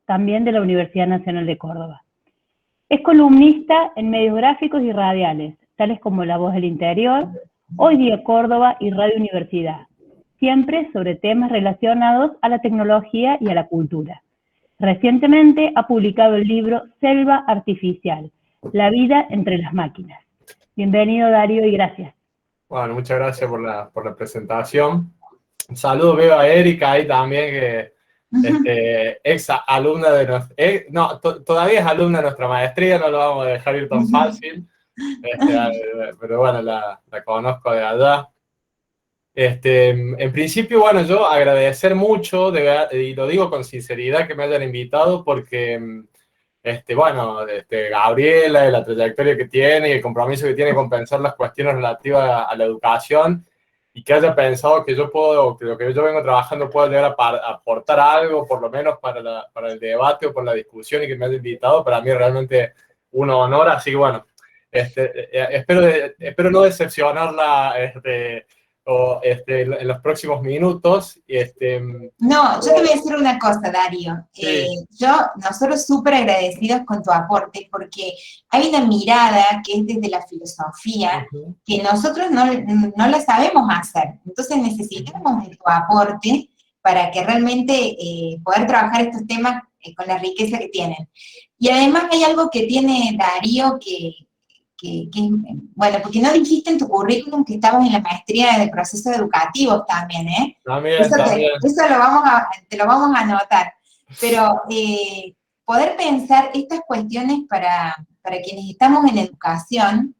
también de la Universidad Nacional de Córdoba. Es columnista en medios gráficos y radiales, tales como La Voz del Interior, Hoy Día Córdoba y Radio Universidad, siempre sobre temas relacionados a la tecnología y a la cultura. Recientemente ha publicado el libro Selva Artificial, la vida entre las máquinas. Bienvenido, Darío, y gracias. Bueno, muchas gracias por la presentación. Un saludo, veo a Erika ahí también, que ex alumna de nuestra... todavía es alumna de nuestra maestría, no lo vamos a dejar ir tan fácil. Pero bueno, la conozco de allá. En principio, bueno, yo agradecer mucho, y lo digo con sinceridad, que me hayan invitado, porque Gabriela y la trayectoria que tiene y el compromiso que tiene con pensar las cuestiones relativas a la educación, y que haya pensado que yo puedo, que lo que yo vengo trabajando puedo llegar a aportar algo, por lo menos para el debate o por la discusión, y que me haya invitado, para mí es realmente un honor. Así que bueno, espero no decepcionarla en los próximos minutos. No, yo te voy a decir una cosa, Darío. Sí. Nosotros súper agradecidos con tu aporte, porque hay una mirada que es desde la filosofía, que nosotros no la sabemos hacer. Entonces necesitamos de tu aporte para que realmente poder trabajar estos temas con la riqueza que tienen. Y además hay algo que tiene Darío bueno, porque no dijiste en tu currículum que estabas en la maestría de procesos educativos también, ¿eh? También. Eso te lo vamos a anotar. Pero poder pensar estas cuestiones para quienes estamos en educación,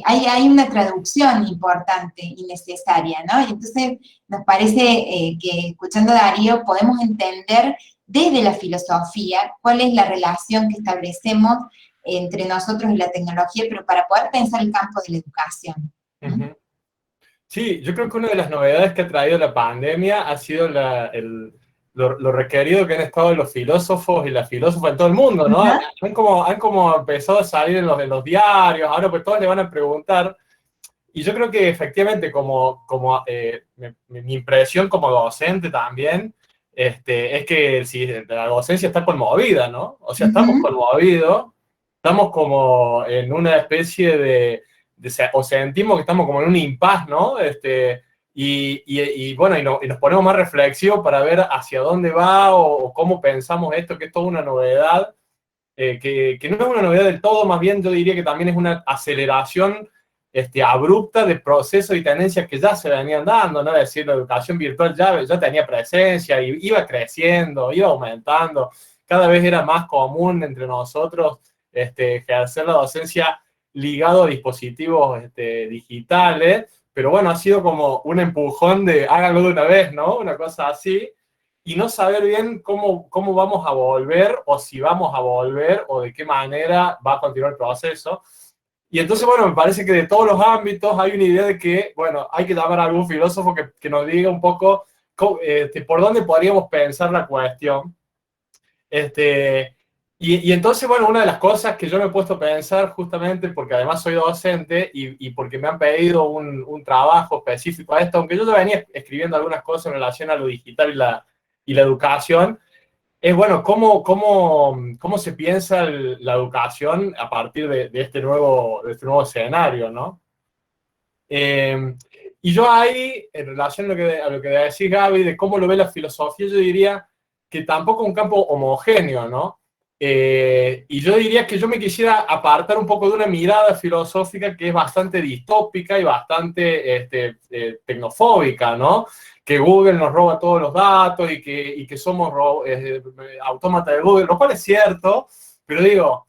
hay una traducción importante y necesaria, ¿no? Y entonces nos parece que escuchando a Darío podemos entender desde la filosofía cuál es la relación que establecemos entre nosotros y la tecnología, pero para poder pensar el campo de la educación. Sí, yo creo que una de las novedades que ha traído la pandemia ha sido lo requerido que han estado los filósofos y las filósofas en todo el mundo, ¿no? Han como empezado a salir en los diarios, ahora pues todos le van a preguntar, y yo creo que efectivamente mi impresión como docente también, es que si la docencia está conmovida, ¿no? O sea, estamos conmovidos, estamos como en una especie o sentimos que estamos como en un impasse, ¿no? Y nos ponemos más reflexivos para ver hacia dónde va o cómo pensamos esto, que es toda una novedad, que no es una novedad del todo, más bien yo diría que también es una aceleración abrupta de procesos y tendencias que ya se venían dando, ¿no? Es decir, la educación virtual ya tenía presencia, y iba creciendo, iba aumentando, cada vez era más común entre nosotros ejercer la docencia ligado a dispositivos digitales, pero bueno, ha sido como un empujón de háganlo de una vez, ¿no? Una cosa así, y no saber bien cómo vamos a volver, o si vamos a volver, o de qué manera va a continuar el proceso. Y entonces, bueno, me parece que de todos los ámbitos hay una idea de que, bueno, hay que llamar a algún filósofo que nos diga un poco por dónde podríamos pensar la cuestión. Y entonces, bueno, una de las cosas que yo me he puesto a pensar, justamente porque además soy docente y porque me han pedido un trabajo específico a esto, aunque yo ya venía escribiendo algunas cosas en relación a lo digital y la educación, es bueno, cómo se piensa la educación a partir de este nuevo escenario, ¿no? Y yo ahí, en relación a lo que decís, Gaby, de cómo lo ve la filosofía, yo diría que tampoco es un campo homogéneo, ¿no? Y yo diría que yo me quisiera apartar un poco de una mirada filosófica que es bastante distópica y bastante tecnofóbica, ¿no? Que Google nos roba todos los datos y que somos autómatas de Google, lo cual es cierto, pero digo,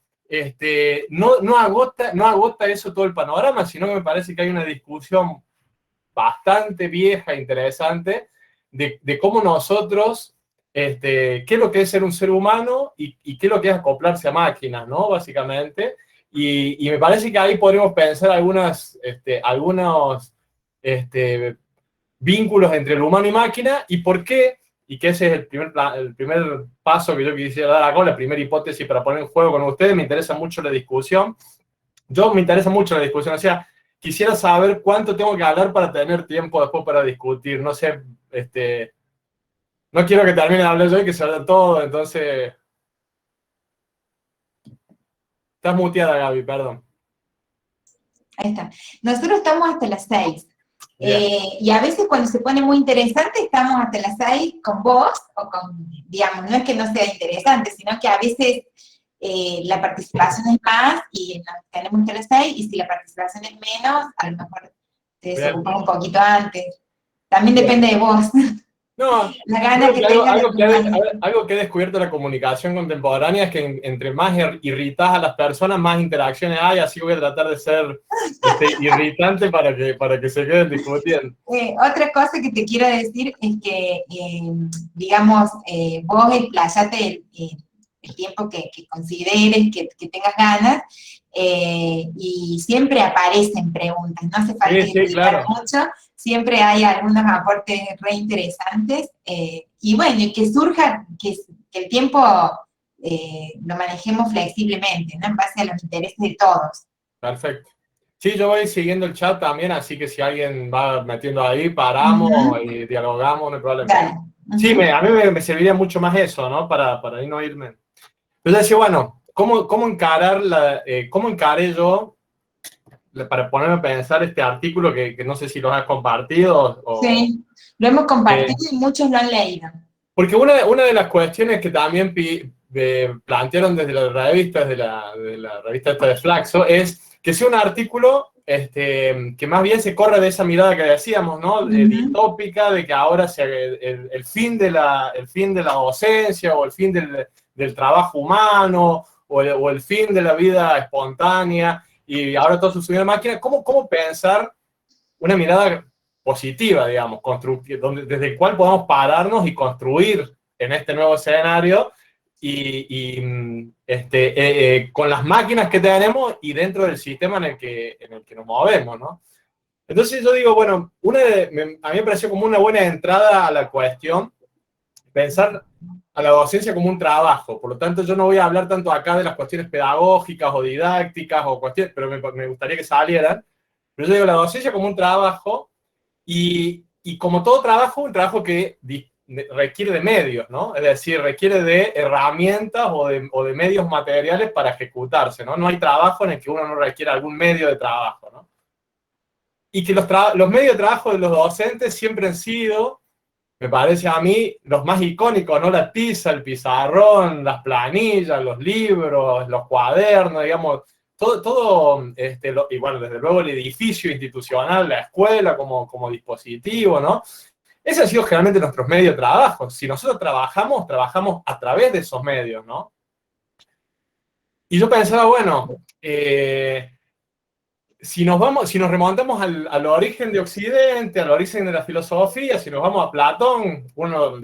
no agota eso todo el panorama, sino que me parece que hay una discusión bastante vieja e interesante de cómo nosotros, qué es lo que es ser un ser humano y qué es lo que es acoplarse a máquinas, ¿no? Básicamente. Y me parece que ahí podríamos pensar algunos vínculos entre el humano y máquina, y por qué, y que ese es el primer paso que yo quisiera dar acá, la primera hipótesis para poner en juego con ustedes. Me interesa mucho la discusión. Me interesa mucho la discusión, o sea, quisiera saber cuánto tengo que hablar para tener tiempo después para discutir, no sé, No quiero que termine de hablar yo y que se vaya todo, entonces... Estás muteada, Gaby, perdón. Ahí está. Nosotros estamos hasta las 6. Bien. Y a veces cuando se pone muy interesante estamos hasta las 6 con vos, o con, digamos, no es que no sea interesante, sino que a veces la participación es más y nos tenemos hasta las 6, y si la participación es menos, a lo mejor te desocupamos un poquito antes. También depende de vos. No, La gana que algo, tengas de algo que he descubierto de la comunicación contemporánea es que entre más irritas a las personas, más interacciones hay, así que voy a tratar de ser irritante para que se queden discutiendo. Otra cosa que te quiero decir es que, digamos, vos explayate el tiempo que consideres, que tengas ganas, y siempre aparecen preguntas, no hace falta explicar mucho, siempre hay algunos aportes re interesantes, y bueno, y que surja, que el tiempo lo manejemos flexiblemente, ¿no? En base a los intereses de todos. Perfecto. Sí, yo voy siguiendo el chat también, así que si alguien va metiendo ahí, paramos y dialogamos, no hay problema. Dale. Sí, a mí me serviría mucho más eso, ¿no? Para no irme. Entonces decía, bueno, ¿cómo encaré yo, para ponerme a pensar este artículo que no sé si lo has compartido? Sí, lo hemos compartido y muchos lo han leído. Porque una de las cuestiones que también plantearon desde la revista, de la revista esta de Flaxo, es que sea un artículo que más bien se corra de esa mirada que decíamos, ¿no? Distópica, de que ahora el fin de la docencia, o el fin del trabajo humano, o el fin de la vida espontánea, y ahora todo sucedió en máquina. ¿Cómo pensar una mirada positiva, digamos, desde el cual podamos pararnos y construir en este nuevo escenario, con las máquinas que tenemos y dentro del sistema en el que nos movemos, ¿no? Entonces yo digo, bueno, a mí me pareció como una buena entrada a la cuestión pensar a la docencia como un trabajo. Por lo tanto, yo no voy a hablar tanto acá de las cuestiones pedagógicas o didácticas, pero me gustaría que salieran. Pero yo digo la docencia como un trabajo, y como todo trabajo, un trabajo que requiere de medios, ¿no? Es decir, requiere de herramientas o de medios materiales para ejecutarse, ¿no? No hay trabajo en el que uno no requiera algún medio de trabajo, ¿no? Y que los medios de trabajo de los docentes siempre han sido, me parece a mí, los más icónicos, ¿no? La tiza, el pizarrón, las planillas, los libros, los cuadernos, digamos, todo y bueno, desde luego el edificio institucional, la escuela como dispositivo, ¿no? Ese ha sido generalmente nuestros medios de trabajo. Si nosotros trabajamos a través de esos medios, ¿no? Y yo pensaba, bueno, si nos remontamos al origen de Occidente, al origen de la filosofía, si nos vamos a Platón, uno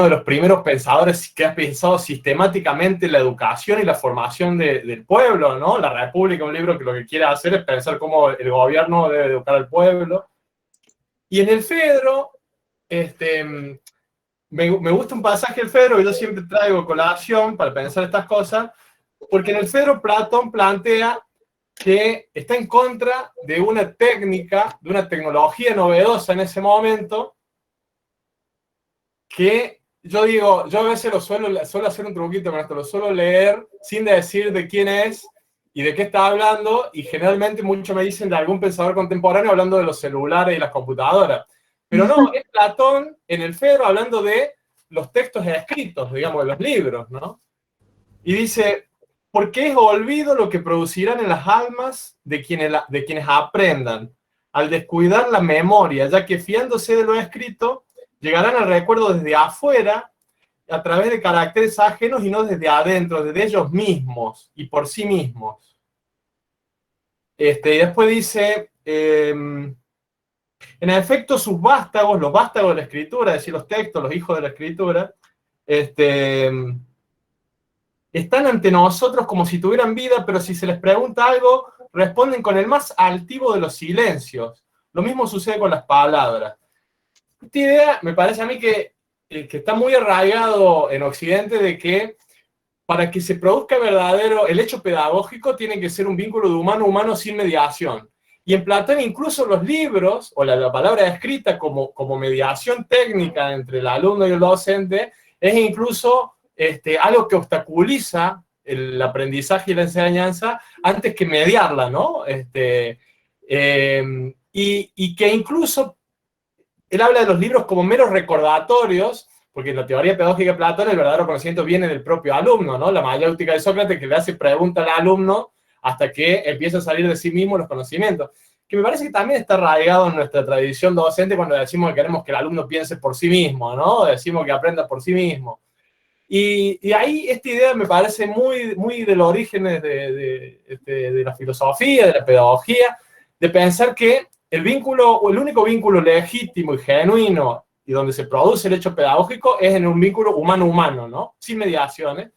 de los primeros pensadores que ha pensado sistemáticamente la educación y la formación del pueblo, ¿no? La República, un libro que lo que quiere hacer es pensar cómo el gobierno debe educar al pueblo. Y en el Fedro, me gusta un pasaje del Fedro que yo siempre traigo colación para pensar estas cosas, porque en el Fedro Platón plantea que está en contra de una técnica, de una tecnología novedosa en ese momento, que yo a veces suelo hacer un truquito con esto, lo suelo leer sin decir de quién es y de qué está hablando, y generalmente muchos me dicen de algún pensador contemporáneo hablando de los celulares y las computadoras. Pero no, es Platón en el Fedro hablando de los textos escritos, digamos, de los libros, ¿no? Y dice, porque es olvido lo que producirán en las almas de quienes aprendan, al descuidar la memoria, ya que fiándose de lo escrito, llegarán al recuerdo desde afuera, a través de caracteres ajenos y no desde adentro, desde ellos mismos y por sí mismos. Y después dice, en efecto, sus vástagos, los vástagos de la escritura, es decir, los textos, los hijos de la escritura, están ante nosotros como si tuvieran vida, pero si se les pregunta algo, responden con el más altivo de los silencios. Lo mismo sucede con las palabras. Esta idea me parece a mí que está muy arraigado en Occidente, de que para que se produzca verdadero el hecho pedagógico tiene que ser un vínculo de humano a humano sin mediación. Y en Platón incluso los libros, o la palabra escrita como mediación técnica entre el alumno y el docente, es incluso algo que obstaculiza el aprendizaje y la enseñanza antes que mediarla, ¿no? Y que incluso él habla de los libros como meros recordatorios, porque en la teoría pedagógica de Platón el verdadero conocimiento viene del propio alumno, ¿no? La mayéutica de Sócrates, que le hace pregunta al alumno hasta que empieza a salir de sí mismo los conocimientos, que me parece que también está arraigado en nuestra tradición docente cuando decimos que queremos que el alumno piense por sí mismo, ¿no? Decimos que aprenda por sí mismo. Y ahí esta idea me parece muy, muy del origen de la filosofía, de la pedagogía, de pensar que el vínculo, o el único vínculo legítimo y genuino y donde se produce el hecho pedagógico es en un vínculo humano-humano, ¿no? Sin mediaciones.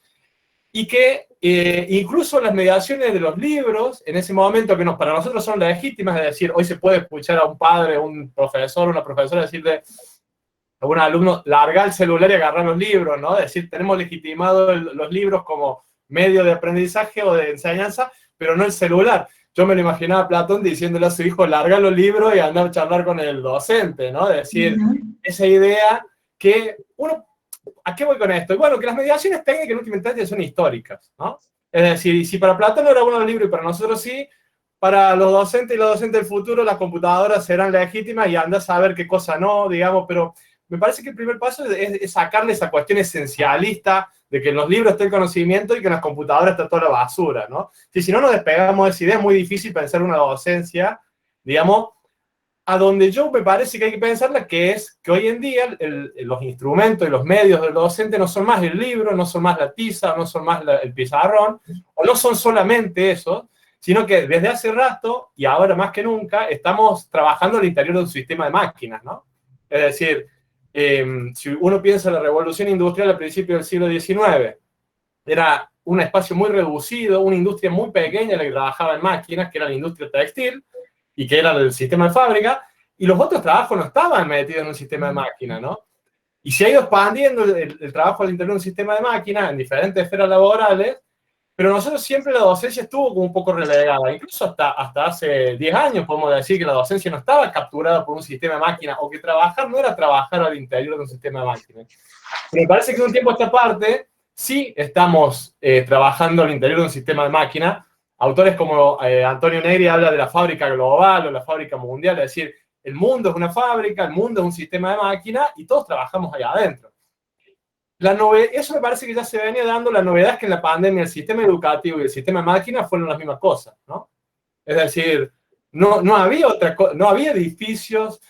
Y que incluso las mediaciones de los libros, en ese momento que para nosotros son legítimas, es decir, hoy se puede escuchar a un padre, un profesor, una profesora decirle a un alumno, largar el celular y agarrar los libros, ¿no? Es decir, tenemos legitimado los libros como medio de aprendizaje o de enseñanza, pero no el celular. Yo me lo imaginaba a Platón diciéndole a su hijo, larga los libros y andar a charlar con el docente, ¿no? Es decir, esa idea que uno... ¿A qué voy con esto? Bueno, que las mediaciones técnicas en última instancia son históricas, ¿no? Es decir, si para Platón no era bueno el libro y para nosotros sí, para los docentes y los docentes del futuro las computadoras serán legítimas y anda a saber qué cosa no, digamos, pero me parece que el primer paso es sacarle esa cuestión esencialista de que en los libros está el conocimiento y que en las computadoras está toda la basura, ¿no? Si no nos despegamos de esa idea, es muy difícil pensar una docencia, digamos, a donde yo me parece que hay que pensarla, que es que hoy en día los instrumentos y los medios del docente no son más el libro, no son más la tiza, no son más el pizarrón, o no son solamente eso, sino que desde hace rato, y ahora más que nunca, estamos trabajando al interior de un sistema de máquinas, ¿no? Es decir, si uno piensa en la revolución industrial al principio del siglo XIX, era un espacio muy reducido, una industria muy pequeña la que trabajaba en máquinas, que era la industria textil, y que era el sistema de fábrica, y los otros trabajos no estaban metidos en un sistema de máquina, ¿no? Y se ha ido expandiendo el trabajo al interior de un sistema de máquina en diferentes esferas laborales, pero nosotros siempre la docencia estuvo como un poco relegada, incluso hasta hace 10 años podemos decir que la docencia no estaba capturada por un sistema de máquina, o que trabajar no era trabajar al interior de un sistema de máquina. Pero me parece que de un tiempo a esta parte sí estamos trabajando al interior de un sistema de máquina. Autores como Antonio Negri habla de la fábrica global o la fábrica mundial, es decir, el mundo es una fábrica, el mundo es un sistema de máquina y todos trabajamos allá adentro. Eso me parece que ya se venía dando. La novedad es que en la pandemia el sistema educativo y el sistema de máquinas fueron las mismas cosas, ¿no? Es decir, no había edificios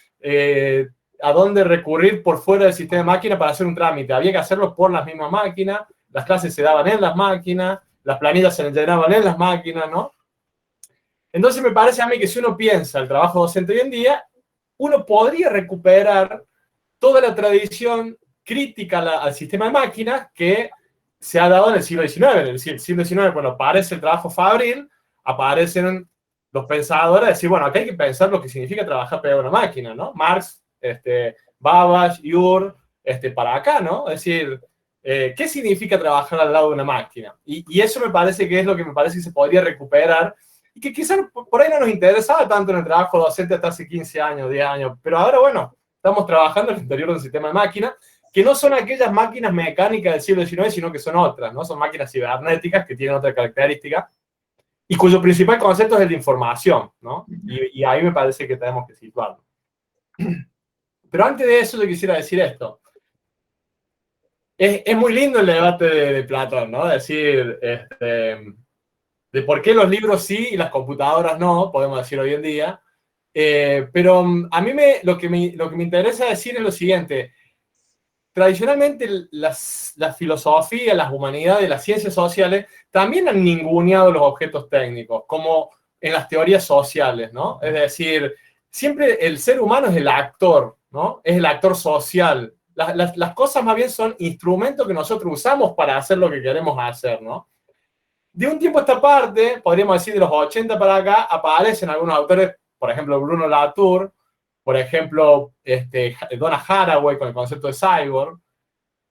a donde recurrir por fuera del sistema de máquina para hacer un trámite, había que hacerlo por las mismas máquinas, las clases se daban en las máquinas, las planillas se llenaban en las máquinas, ¿no? Entonces me parece a mí que si uno piensa el trabajo docente hoy en día, uno podría recuperar toda la tradición crítica al sistema de máquinas que se ha dado en el siglo XIX. En el siglo XIX, cuando aparece el trabajo fabril, aparecen los pensadores a decir, bueno, acá hay que pensar lo que significa trabajar pegado a una máquina, ¿no? Marx, Babbage, Ure, para acá, ¿no? Es decir, ¿qué significa trabajar al lado de una máquina? Y eso me parece que es lo que me parece que se podría recuperar y que quizás por ahí no nos interesaba tanto en el trabajo docente hasta hace 15 años, 10 años, pero ahora, bueno, estamos trabajando en el interior de un sistema de máquinas que no son aquellas máquinas mecánicas del siglo XIX, sino que son otras, ¿no? Son máquinas cibernéticas que tienen otra característica y cuyo principal concepto es el de información, ¿no? Y ahí me parece que tenemos que situarlo. Pero antes de eso yo quisiera decir esto. Es muy lindo el debate de Platón, ¿no? Es decir, de por qué los libros sí y las computadoras no, podemos decir hoy en día. Pero a mí lo que me interesa decir es lo siguiente. Tradicionalmente la filosofía, las humanidades, las ciencias sociales también han ninguneado los objetos técnicos, como en las teorías sociales, ¿no? Es decir, siempre el ser humano es el actor, ¿no? Es el actor social. Las cosas más bien son instrumentos que nosotros usamos para hacer lo que queremos hacer, ¿no? De un tiempo a esta parte, podríamos decir de los 80 para acá, aparecen algunos autores, por ejemplo, Bruno Latour, por ejemplo, Donna Haraway con el concepto de cyborg,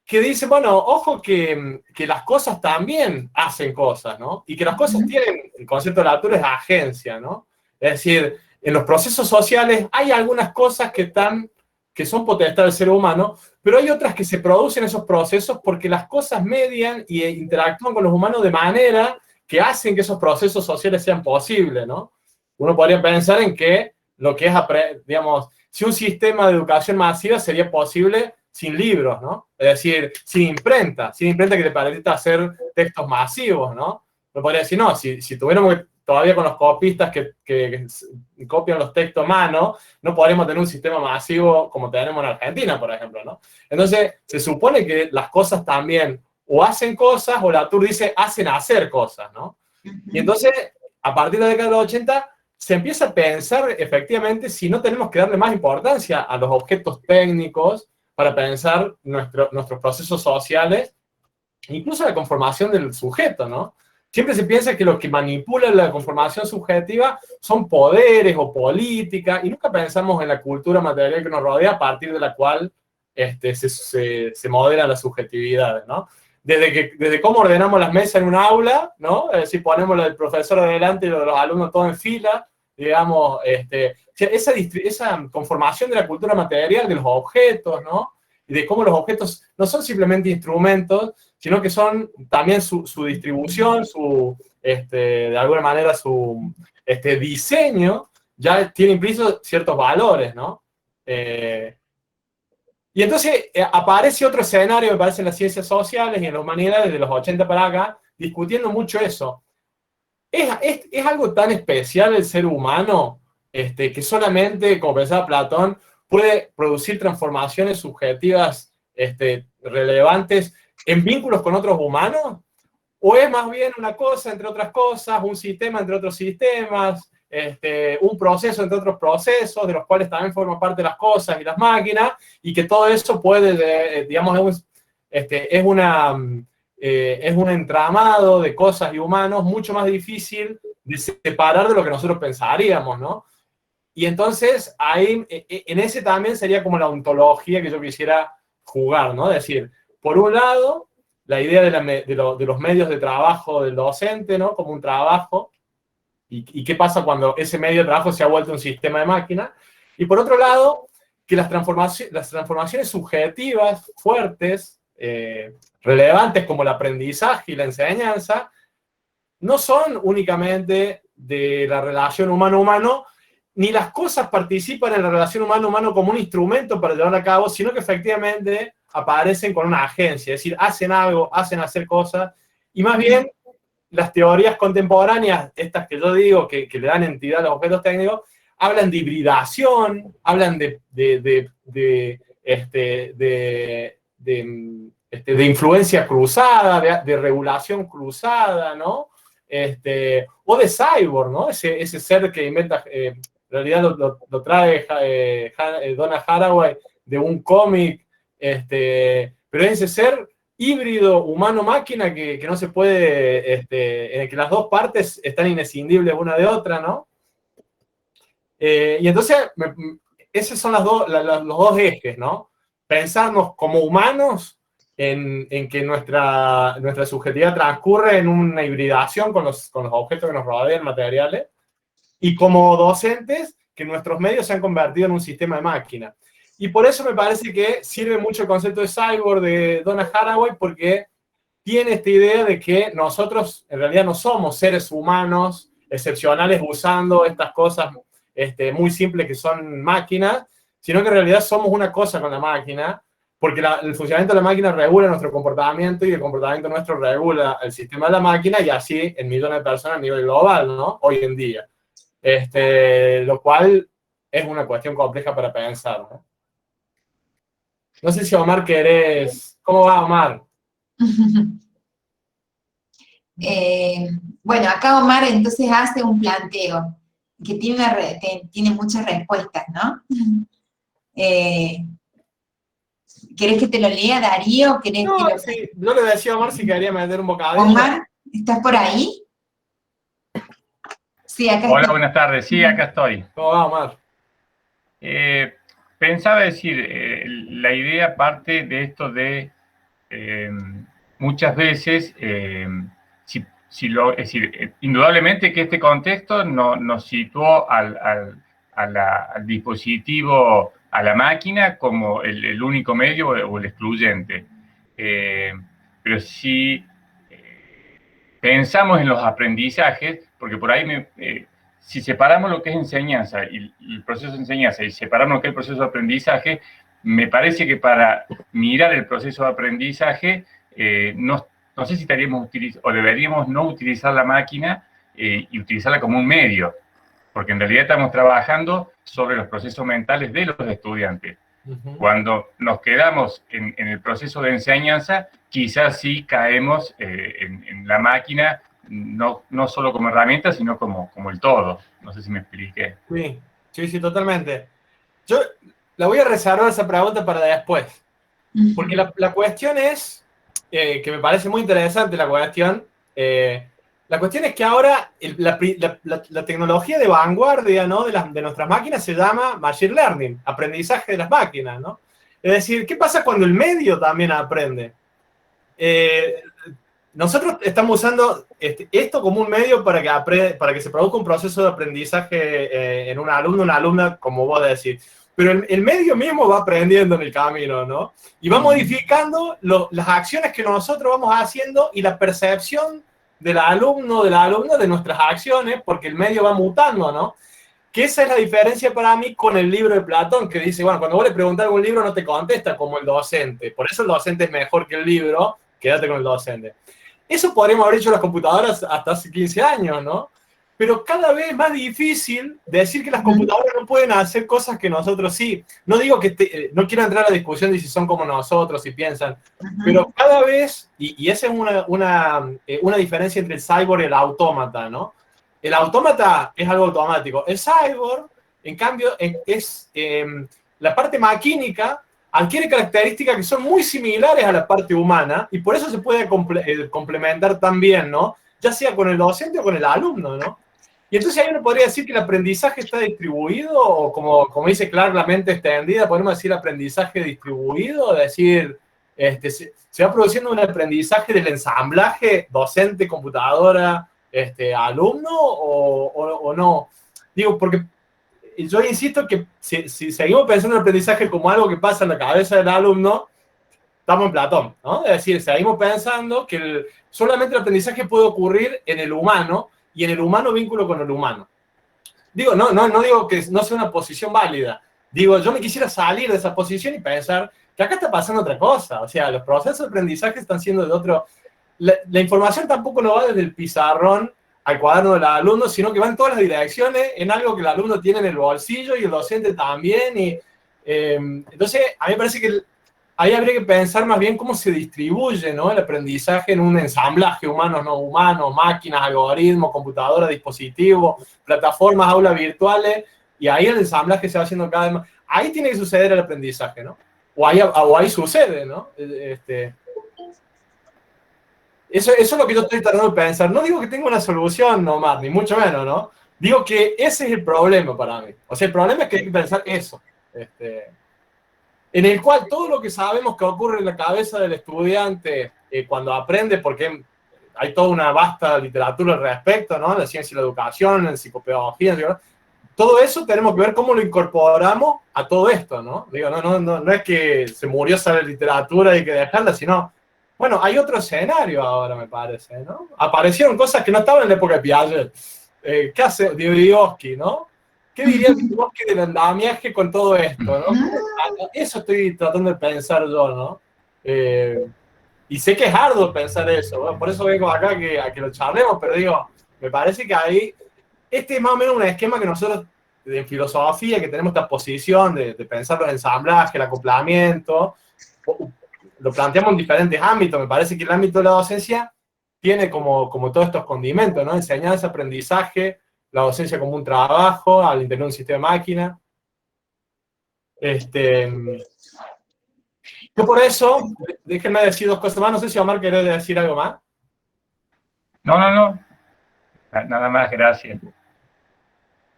que dice, bueno, ojo que las cosas también hacen cosas, ¿no? Y que las cosas tienen, el concepto de Latour es agencia, ¿no? Es decir, en los procesos sociales hay algunas cosas que son potestad del ser humano, pero hay otras que se producen esos procesos porque las cosas median e interactúan con los humanos de manera que hacen que esos procesos sociales sean posibles, ¿no? Uno podría pensar en que lo que es, digamos, si un sistema de educación masiva sería posible sin libros, ¿no? Es decir, sin imprenta que te permita hacer textos masivos, ¿no? Uno podría decir, no, si tuviéramos todavía con los copistas que copian los textos a mano, no podríamos tener un sistema masivo como tenemos en Argentina, por ejemplo, ¿no? Entonces, se supone que las cosas también o hacen cosas, o Latour dice, hacen hacer cosas, ¿no? Y entonces, a partir de la década de los 80, se empieza a pensar efectivamente si no tenemos que darle más importancia a los objetos técnicos para pensar nuestros procesos sociales, incluso la conformación del sujeto, ¿no? Siempre se piensa que lo que manipula la conformación subjetiva son poderes o política, y nunca pensamos en la cultura material que nos rodea a partir de la cual se modelan las subjetividades, ¿no? Desde cómo ordenamos las mesas en un aula, ¿no? Es decir, ponemos el profesor adelante y los alumnos todos en fila, digamos, esa conformación de la cultura material, de los objetos, ¿no? Y de cómo los objetos no son simplemente instrumentos, sino que son también su distribución, de alguna manera su diseño, ya tiene implícito ciertos valores, ¿no? Y entonces aparece otro escenario, me parece, en las ciencias sociales y en las humanidades de los 80 para acá, discutiendo mucho eso. ¿Es algo tan especial el ser humano que solamente, como pensaba Platón, puede producir transformaciones subjetivas relevantes en vínculos con otros humanos? ¿O es más bien una cosa entre otras cosas, un sistema entre otros sistemas, un proceso entre otros procesos, de los cuales también forman parte las cosas y las máquinas, y que todo eso puede, digamos, es un entramado de cosas y humanos mucho más difícil de separar de lo que nosotros pensaríamos, ¿no? Y entonces, ahí, en ese también sería como la ontología que yo quisiera jugar, ¿no? Es decir, por un lado, la idea de los medios de trabajo del docente, ¿no? Como un trabajo, y qué pasa cuando ese medio de trabajo se ha vuelto un sistema de máquina. Y por otro lado, que las transformaciones subjetivas fuertes, relevantes como el aprendizaje y la enseñanza, no son únicamente de la relación humano-humano, ni las cosas participan en la relación humano-humano como un instrumento para llevarla a cabo, sino que efectivamente aparecen con una agencia, es decir, hacen algo, hacen hacer cosas, y más bien las teorías contemporáneas, estas que yo digo, que le dan entidad a los objetos técnicos, hablan de hibridación, hablan de influencia cruzada, de regulación cruzada, ¿no? O de cyborg, ¿no? Ese ser que inventa, en realidad lo trae Donna Haraway de un cómic, pero es ese ser híbrido humano-máquina que no se puede, en el que las dos partes están inescindibles una de otra, ¿no? Y entonces, esos son los dos ejes, ¿no? Pensarnos como humanos en que nuestra subjetividad transcurre en una hibridación con los objetos que nos rodean, materiales, y como docentes, que nuestros medios se han convertido en un sistema de máquina. Y por eso me parece que sirve mucho el concepto de cyborg de Donna Haraway, porque tiene esta idea de que nosotros en realidad no somos seres humanos excepcionales usando estas cosas muy simples que son máquinas, sino que en realidad somos una cosa con la máquina, porque el funcionamiento de la máquina regula nuestro comportamiento y el comportamiento nuestro regula el sistema de la máquina, y así en millones de personas a nivel global, ¿no? Hoy en día. Lo cual es una cuestión compleja para pensar, ¿no? No sé si Omar querés... ¿Cómo va, Omar? Bueno, acá Omar entonces hace un planteo que tiene muchas respuestas, ¿no? ¿Querés que te lo lea, Darío? No, sí, yo le decía a Omar si quería meter un bocadillo. Omar, ¿estás por ahí? Sí, acá Hola, estoy. buenas tardes. Sí, acá estoy. ¿Cómo va, Omar? Pensaba decir, la idea parte de esto de muchas veces, es decir, indudablemente que este contexto nos situó al dispositivo, a la máquina, como el único medio o el excluyente. Pero si pensamos en los aprendizajes, porque por ahí si separamos lo que es enseñanza y el proceso de enseñanza y separamos lo que es el proceso de aprendizaje, me parece que para mirar el proceso de aprendizaje, no sé si estaríamos o deberíamos no utilizar la máquina y utilizarla como un medio, porque en realidad estamos trabajando sobre los procesos mentales de los estudiantes. Cuando nos quedamos en el proceso de enseñanza, quizás sí caemos en la máquina, no solo como herramienta, sino como el todo. No sé si me expliqué. Sí, totalmente. Yo la voy a reservar esa pregunta para después, porque la cuestión es, que me parece muy interesante la cuestión es que ahora la tecnología de vanguardia, ¿no? de nuestras máquinas se llama Machine Learning, aprendizaje de las máquinas, ¿no? Es decir, ¿qué pasa cuando el medio también aprende? Nosotros estamos usando esto como un medio para que se produzca un proceso de aprendizaje en un alumno, una alumna, como vos decís. Pero el medio mismo va aprendiendo en el camino, ¿no? Y va modificando las acciones que nosotros vamos haciendo y la percepción del alumno, de la alumna, de nuestras acciones, porque el medio va mutando, ¿no? Que esa es la diferencia para mí con el libro de Platón, que dice, bueno, cuando vos le preguntás algún libro no te contesta como el docente. Por eso el docente es mejor que el libro, quédate con el docente. Eso podríamos haber hecho las computadoras hasta hace 15 años, ¿no? Pero cada vez es más difícil decir que las computadoras no pueden hacer cosas que nosotros sí. No digo que no quiero entrar a la discusión de si son como nosotros, si piensan, pero cada vez, y esa es una diferencia entre el cyborg y el autómata, ¿no? El autómata es algo automático. El cyborg, en cambio, es la parte maquínica adquiere características que son muy similares a la parte humana y por eso se puede complementar también, ¿no? Ya sea con el docente o con el alumno, ¿no? Y entonces ahí uno podría decir que el aprendizaje está distribuido, o como dice Clark, la mente extendida, podemos decir aprendizaje distribuido, es decir, se va produciendo un aprendizaje del ensamblaje docente, computadora, alumno, o no. Digo, porque yo insisto que si seguimos pensando en el aprendizaje como algo que pasa en la cabeza del alumno, estamos en Platón, ¿no? Es decir, seguimos pensando que solamente el aprendizaje puede ocurrir en el humano, y en el humano vínculo con el humano. Digo, no digo que no sea una posición válida. Digo, yo me quisiera salir de esa posición y pensar que acá está pasando otra cosa. O sea, los procesos de aprendizaje están siendo de otro... La información tampoco no va desde el pizarrón al cuaderno del alumno, sino que va en todas las direcciones, en algo que el alumno tiene en el bolsillo y el docente también. Y, entonces, a mí me parece que ahí habría que pensar más bien cómo se distribuye, ¿no? El aprendizaje en un ensamblaje humanos, no humanos, máquinas, algoritmos, computadoras, dispositivos, plataformas, aulas virtuales, y ahí el ensamblaje se va haciendo cada vez más. Ahí tiene que suceder el aprendizaje, ¿no? O ahí sucede, ¿no? Eso es lo que yo estoy tratando de pensar. No digo que tenga una solución nomás, ni mucho menos, ¿no? Digo que ese es el problema para mí. O sea, el problema es que hay que pensar eso. En el cual todo lo que sabemos que ocurre en la cabeza del estudiante cuando aprende, porque hay toda una vasta literatura al respecto, ¿no? En la ciencia y la educación, en psicopedagogía, todo eso tenemos que ver cómo lo incorporamos a todo esto, ¿no? Digo, no es que se murió esa literatura y hay que dejarla, sino, bueno, hay otro escenario ahora, me parece, ¿no? Aparecieron cosas que no estaban en la época de Piaget. ¿Qué hace Vygotsky, no? ¿Qué diría Vygotsky del andamiaje con todo esto, no? Eso estoy tratando de pensar yo, ¿no? Y sé que es arduo pensar eso, ¿no? Por eso vengo acá a que lo charlemos, pero digo, me parece que ahí, es más o menos un esquema que nosotros, de filosofía, que tenemos esta posición de pensar los ensamblajes, el acoplamiento, lo planteamos en diferentes ámbitos. Me parece que el ámbito de la docencia tiene como todos estos condimentos, ¿no? Enseñanza, aprendizaje, la docencia como un trabajo al interior de un sistema de máquina. Yo por eso, déjenme decir dos cosas más, no sé si Omar querés decir algo más. No, nada más, gracias.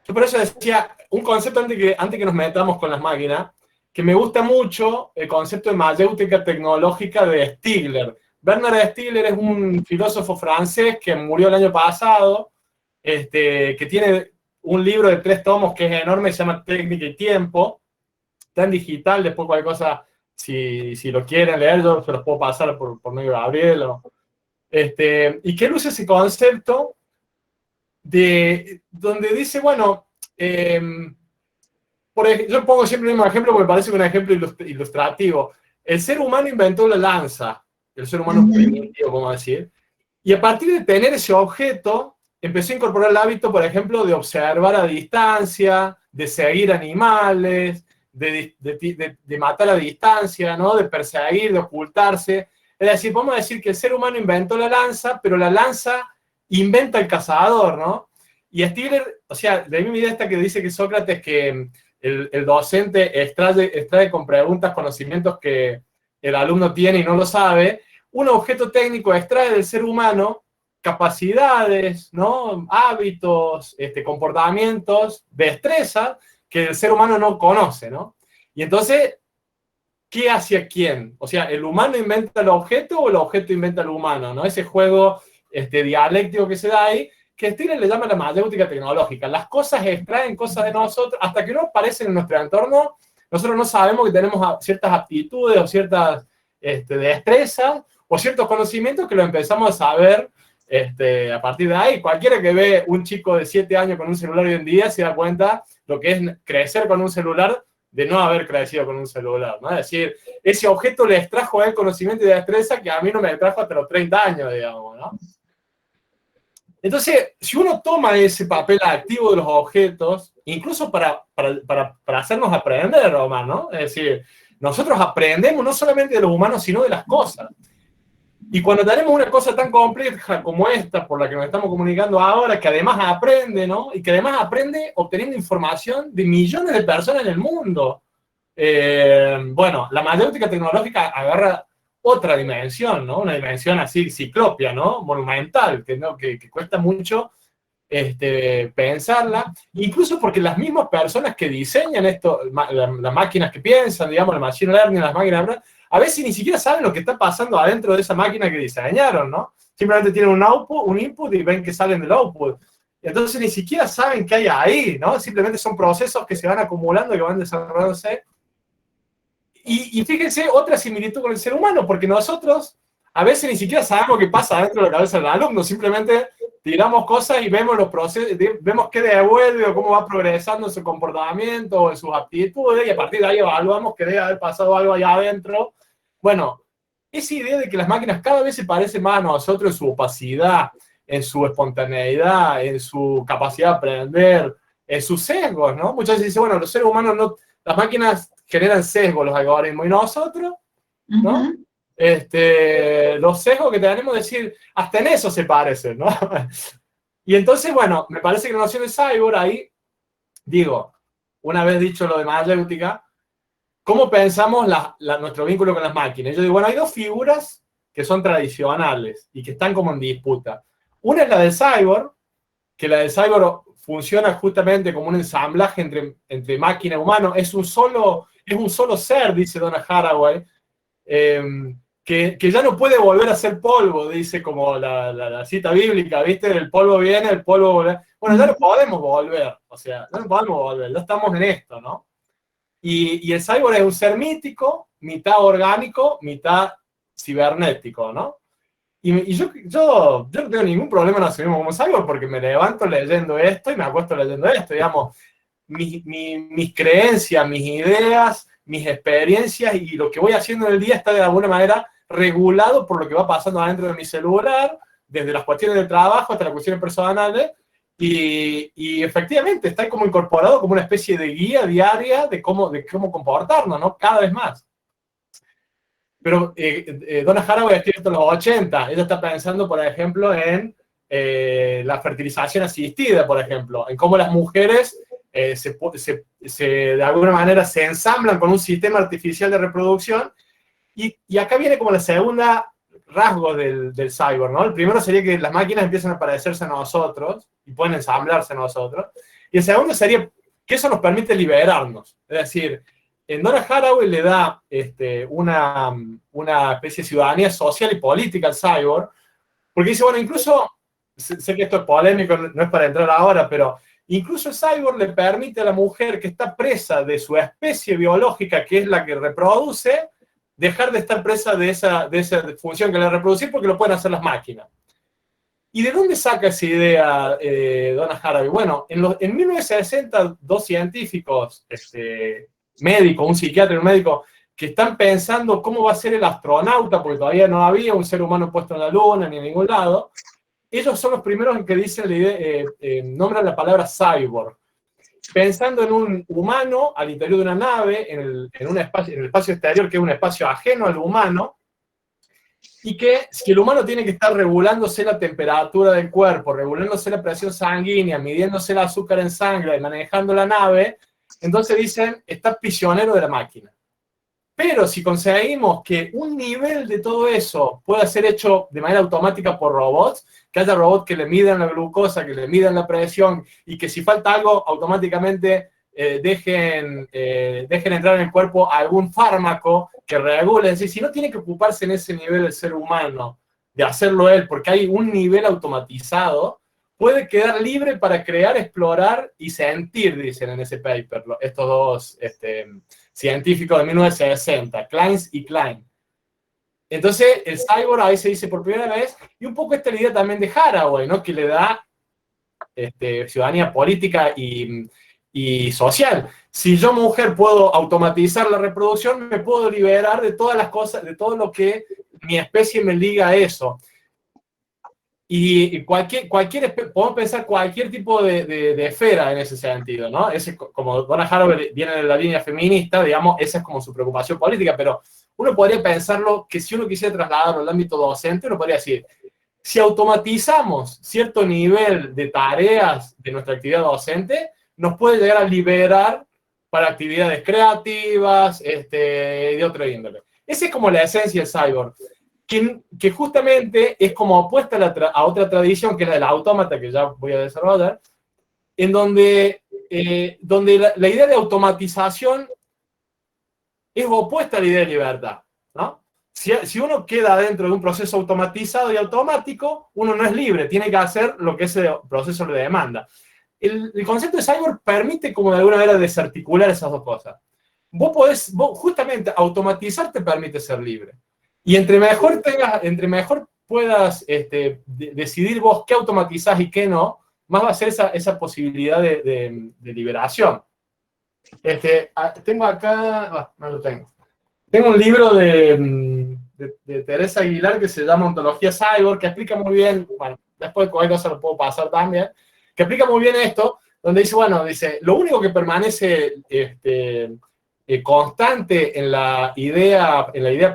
Yo por eso decía, un concepto antes que nos metamos con las máquinas, que me gusta mucho el concepto de mayéutica tecnológica de Stigler. Bernard Stiegler es un filósofo francés que murió el año pasado, que tiene un libro de 3 tomos que es enorme, se llama Técnica y Tiempo, está en digital, después cualquier cosa, si lo quieren leer, yo se los puedo pasar por medio de Gabriel, y que él usa ese concepto donde dice, bueno, yo pongo siempre el mismo ejemplo porque me parece un ejemplo ilustrativo. El ser humano inventó la lanza, el ser humano primitivo, vamos a decir, y a partir de tener ese objeto, empezó a incorporar el hábito, por ejemplo, de observar a distancia, de seguir animales, de matar a distancia, ¿no? De perseguir, de ocultarse. Es decir, podemos decir que el ser humano inventó la lanza, pero la lanza inventa el cazador, ¿no? Y Stigler, o sea, de la misma idea esta que dice que Sócrates, que el docente extrae con preguntas conocimientos que el alumno tiene y no lo sabe, un objeto técnico extrae del ser humano capacidades, ¿no? Hábitos, comportamientos, destrezas que el ser humano no conoce, ¿no? Y entonces, ¿qué hace a quién? O sea, ¿el humano inventa el objeto o el objeto inventa al humano, ¿no? Ese juego dialéctico que se da ahí, que Stigler le llama la mayéutica tecnológica. Las cosas extraen cosas de nosotros, hasta que no aparecen en nuestro entorno, nosotros no sabemos que tenemos ciertas aptitudes o ciertas destrezas o ciertos conocimientos que lo empezamos a saber a partir de ahí. Cualquiera que ve un chico de 7 años con un celular hoy en día se da cuenta lo que es crecer con un celular de no haber crecido con un celular, ¿no? Es decir, ese objeto le extrajo a él conocimiento y destreza que a mí no me trajo hasta los 30 años, digamos, ¿no? Entonces, si uno toma ese papel activo de los objetos, incluso para hacernos aprender, Omar, ¿no? Es decir, nosotros aprendemos no solamente de los humanos, sino de las cosas. Y cuando tenemos una cosa tan compleja como esta, por la que nos estamos comunicando ahora, que además aprende, ¿no? Y que además aprende obteniendo información de millones de personas en el mundo. Bueno, la mayéutica tecnológica agarra otra dimensión, ¿no? Una dimensión así ciclopia, ¿no? Monumental, que cuesta mucho pensarla, incluso porque las mismas personas que diseñan esto, las máquinas que piensan, digamos, el machine learning, las máquinas, a veces ni siquiera saben lo que está pasando adentro de esa máquina que diseñaron, ¿no? Simplemente tienen un input y ven que salen del output. Entonces ni siquiera saben qué hay ahí, ¿no? Simplemente son procesos que se van acumulando, que van desarrollándose. Y fíjense, otra similitud con el ser humano, porque nosotros a veces ni siquiera sabemos qué pasa dentro de la cabeza del alumno, simplemente tiramos cosas y vemos los procesos, vemos qué devuelve o cómo va progresando en su comportamiento o en sus aptitudes, y a partir de ahí evaluamos que debe haber pasado algo allá adentro. Bueno, esa idea de que las máquinas cada vez se parecen más a nosotros en su opacidad, en su espontaneidad, en su capacidad de aprender, en sus sesgos, ¿no? Muchas veces dicen, bueno, los seres humanos no, las máquinas generan sesgos, los algoritmos, y nosotros, ¿no? Los sesgos que tenemos, decir, hasta en eso se parecen, ¿no? Y entonces, bueno, me parece que la noción de cyborg ahí, digo, una vez dicho lo de mayéutica, ¿cómo pensamos nuestro vínculo con las máquinas? Yo digo, bueno, hay dos figuras que son tradicionales y que están como en disputa. Una es la del cyborg, que la del cyborg funciona justamente como un ensamblaje entre máquina y humano, es un solo ser, dice Donna Haraway, que ya no puede volver a ser polvo, dice como la cita bíblica, ¿viste? El polvo viene, el polvo vuelve. Bueno, ya no podemos volver, o sea, ya no podemos volver, ya estamos en esto, ¿no? Y el cyborg es un ser mítico, mitad orgánico, mitad cibernético, ¿no? Y yo no tengo ningún problema en asumirme como cyborg porque me levanto leyendo esto y me acuesto leyendo esto, digamos, mis creencias, mis ideas, mis experiencias y lo que voy haciendo en el día está de alguna manera regulado por lo que va pasando adentro de mi celular, desde las cuestiones del trabajo hasta las cuestiones personales, y efectivamente está como incorporado como una especie de guía diaria de cómo comportarnos, ¿no? Cada vez más. Pero Donna Haraway ha escrito en los 80, ella está pensando, por ejemplo, en la fertilización asistida, por ejemplo, en cómo las mujeres de alguna manera se ensamblan con un sistema artificial de reproducción, y acá viene como la segunda rasgo del cyborg, ¿no? El primero sería que las máquinas empiezan a parecerse a nosotros y pueden ensamblarse a nosotros, y el segundo sería que eso nos permite liberarnos, es decir, en Donna Haraway le da una especie de ciudadanía social y política al cyborg, porque dice, bueno, incluso, sé que esto es polémico, no es para entrar ahora, pero Incluso el cyborg le permite a la mujer que está presa de su especie biológica, que es la que reproduce, dejar de estar presa de esa función que le reproducir porque lo pueden hacer las máquinas. ¿Y de dónde saca esa idea Donna Haraway? Bueno, en 1960, dos científicos, médicos, un psiquiatra y un médico, que están pensando cómo va a ser el astronauta, porque todavía no había un ser humano puesto en la luna ni en ningún lado. Ellos son los primeros en que dicen, nombran la palabra cyborg, pensando en un humano al interior de una nave, en el espacio exterior, que es un espacio ajeno al humano, y que si el humano tiene que estar regulándose la temperatura del cuerpo, regulándose la presión sanguínea, midiéndose el azúcar en sangre y manejando la nave, entonces dicen, está prisionero de la máquina. Pero si conseguimos que un nivel de todo eso pueda ser hecho de manera automática por robots, que haya robots que le midan la glucosa, que le midan la presión, y que si falta algo, automáticamente dejen entrar en el cuerpo algún fármaco que regule. Es decir, si no tiene que ocuparse en ese nivel el ser humano, de hacerlo él, porque hay un nivel automatizado, puede quedar libre para crear, explorar y sentir, dicen en ese paper, estos dos científicos de 1960, Kleins y Klein. Entonces, el cyborg ahí se dice por primera vez, y un poco esta idea también de Haraway, ¿no? Que le da ciudadanía política y social. Si yo, mujer, puedo automatizar la reproducción, me puedo liberar de todas las cosas, de todo lo que mi especie me liga a eso. Y podemos pensar cualquier tipo de esfera en ese sentido, ¿no? Como Donna Haraway viene de la línea feminista, digamos, esa es como su preocupación política, pero uno podría pensarlo que si uno quisiera trasladarlo al ámbito docente, uno podría decir, si automatizamos cierto nivel de tareas de nuestra actividad docente, nos puede llegar a liberar para actividades creativas, de otro índole. Esa es como la esencia del cyborg, que justamente es como opuesta a otra tradición, que es la del autómata, que ya voy a desarrollar, en donde la idea de automatización es opuesta a la idea de libertad, ¿no? Si uno queda dentro de un proceso automatizado y automático, uno no es libre, tiene que hacer lo que ese proceso le demanda. El concepto de cyborg permite como de alguna manera desarticular esas dos cosas. Vos justamente automatizar te permite ser libre. Y entre mejor puedas decidir vos qué automatizás y qué no, más va a ser esa posibilidad de liberación. Tengo acá, no lo tengo. Tengo un libro de Teresa Aguilar que se llama Ontología Cyborg, que explica muy bien, bueno, después cualquier cosa lo puedo pasar también, que explica muy bien esto, donde dice, lo único que permanece constante en la idea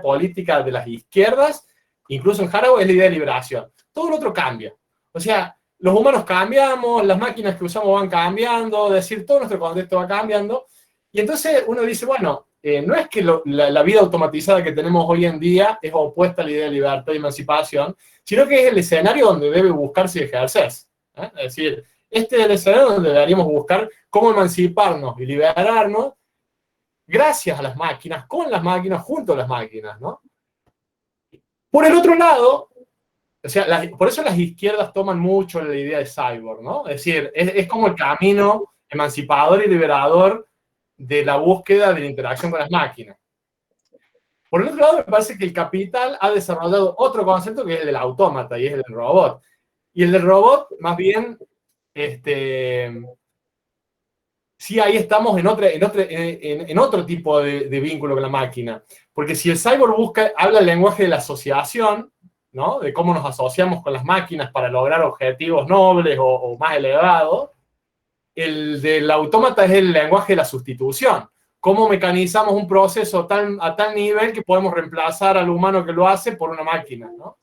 política de las izquierdas, incluso en Haraway, es la idea de liberación. Todo lo otro cambia. O sea, los humanos cambiamos, las máquinas que usamos van cambiando, es decir, todo nuestro contexto va cambiando. Y entonces uno dice, bueno, no es que la vida automatizada que tenemos hoy en día es opuesta a la idea de libertad y emancipación, sino que es el escenario donde debe buscarse y ejercerse. Es decir, este es el escenario donde deberíamos buscar cómo emanciparnos y liberarnos gracias a las máquinas, con las máquinas, junto a las máquinas, ¿no? Por el otro lado, o sea, por eso las izquierdas toman mucho la idea de cyborg, ¿no? Es decir, es como el camino emancipador y liberador de la búsqueda de la interacción con las máquinas. Por el otro lado, me parece que el capital ha desarrollado otro concepto que es el del autómata, y es el del robot. Y el del robot, más bien, sí, ahí estamos en otro tipo de vínculo con la máquina. Porque si el cyborg habla el lenguaje de la asociación, ¿no? De cómo nos asociamos con las máquinas para lograr objetivos nobles o más elevados, el del autómata es el lenguaje de la sustitución. Cómo mecanizamos un proceso a tal nivel que podemos reemplazar al humano que lo hace por una máquina, ¿no?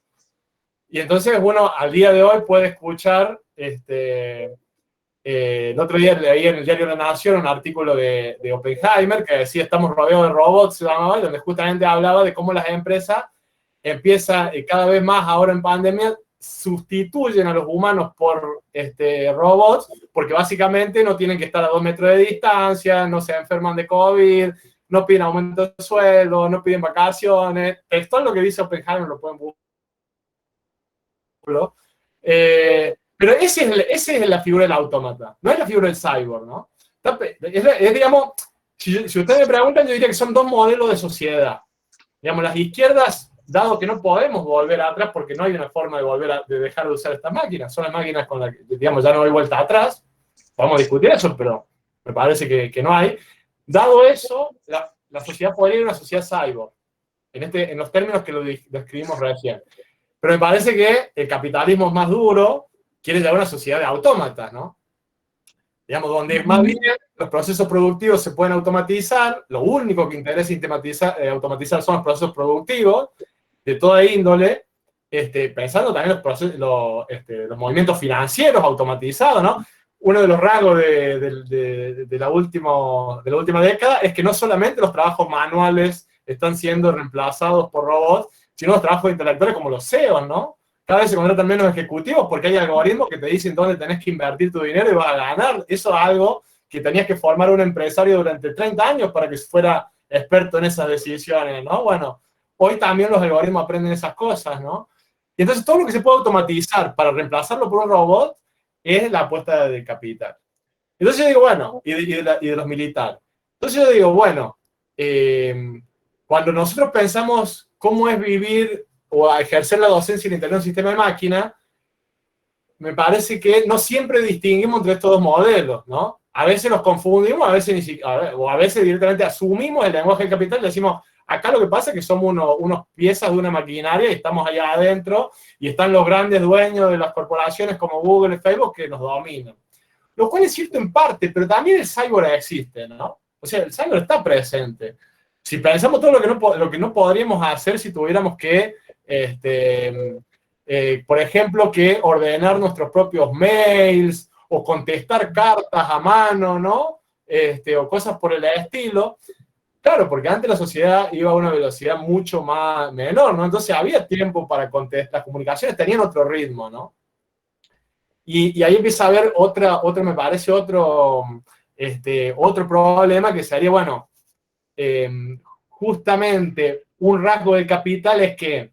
Y entonces, bueno, al día de hoy puede escuchar, el otro día leí en el diario La Nación un artículo de Oppenheimer que decía estamos rodeados de robots, donde justamente hablaba de cómo las empresas empiezan cada vez más ahora en pandemia sustituyen a los humanos por robots, porque básicamente no tienen que estar a 2 metros de distancia, no se enferman de COVID, no piden aumento de sueldo, no piden vacaciones. Esto es lo que dice Oppenheimer, lo pueden buscar. Pero Pero esa es la figura del autómata, no es la figura del cyborg, ¿no? Digamos, si ustedes me preguntan, yo diría que son dos modelos de sociedad. Digamos, las izquierdas, dado que no podemos volver atrás porque no hay una forma de dejar de usar estas máquinas, son las máquinas con las que, digamos, ya no hay vuelta atrás, podemos discutir eso, pero me parece que no hay. Dado eso, la sociedad podría ir a una sociedad cyborg, en los términos que lo describimos recién. Pero me parece que el capitalismo más duro quiere llevar a una sociedad de autómatas, ¿no? Digamos, donde más bien los procesos productivos se pueden automatizar, lo único que interesa automatizar son los procesos productivos de toda índole, pensando también los movimientos financieros automatizados, ¿no? Uno de los rasgos de la última década es que no solamente los trabajos manuales están siendo reemplazados por robots, sino los trabajos intelectuales como los CEOs, ¿no? Cada vez se contratan menos ejecutivos porque hay algoritmos que te dicen dónde tenés que invertir tu dinero y vas a ganar. Eso es algo que tenías que formar un empresario durante 30 años para que fuera experto en esas decisiones, ¿no? Bueno, hoy también los algoritmos aprenden esas cosas, ¿no? Y entonces todo lo que se puede automatizar para reemplazarlo por un robot es la apuesta del capital. Entonces yo digo, bueno, y de los militares. Entonces yo digo, bueno, cuando nosotros pensamos cómo es vivir o a ejercer la docencia en interior de un sistema de máquina, me parece que no siempre distinguimos entre estos dos modelos, ¿no? A veces los confundimos, a veces directamente asumimos el lenguaje del capital y decimos, acá lo que pasa es que somos unos piezas de una maquinaria y estamos allá adentro y están los grandes dueños de las corporaciones como Google y Facebook que nos dominan. Lo cual es cierto en parte, pero también el cyborg existe, ¿no? O sea, el cyborg está presente. Si pensamos todo lo que no podríamos hacer si tuviéramos que por ejemplo, que ordenar nuestros propios mails o contestar cartas a mano, ¿no? O cosas por el estilo. Claro, porque antes la sociedad iba a una velocidad mucho menor, ¿no? Entonces había tiempo para contestar, las comunicaciones tenían otro ritmo, ¿no? Y ahí empieza a haber me parece otro problema que sería, bueno, justamente un rasgo del capital es que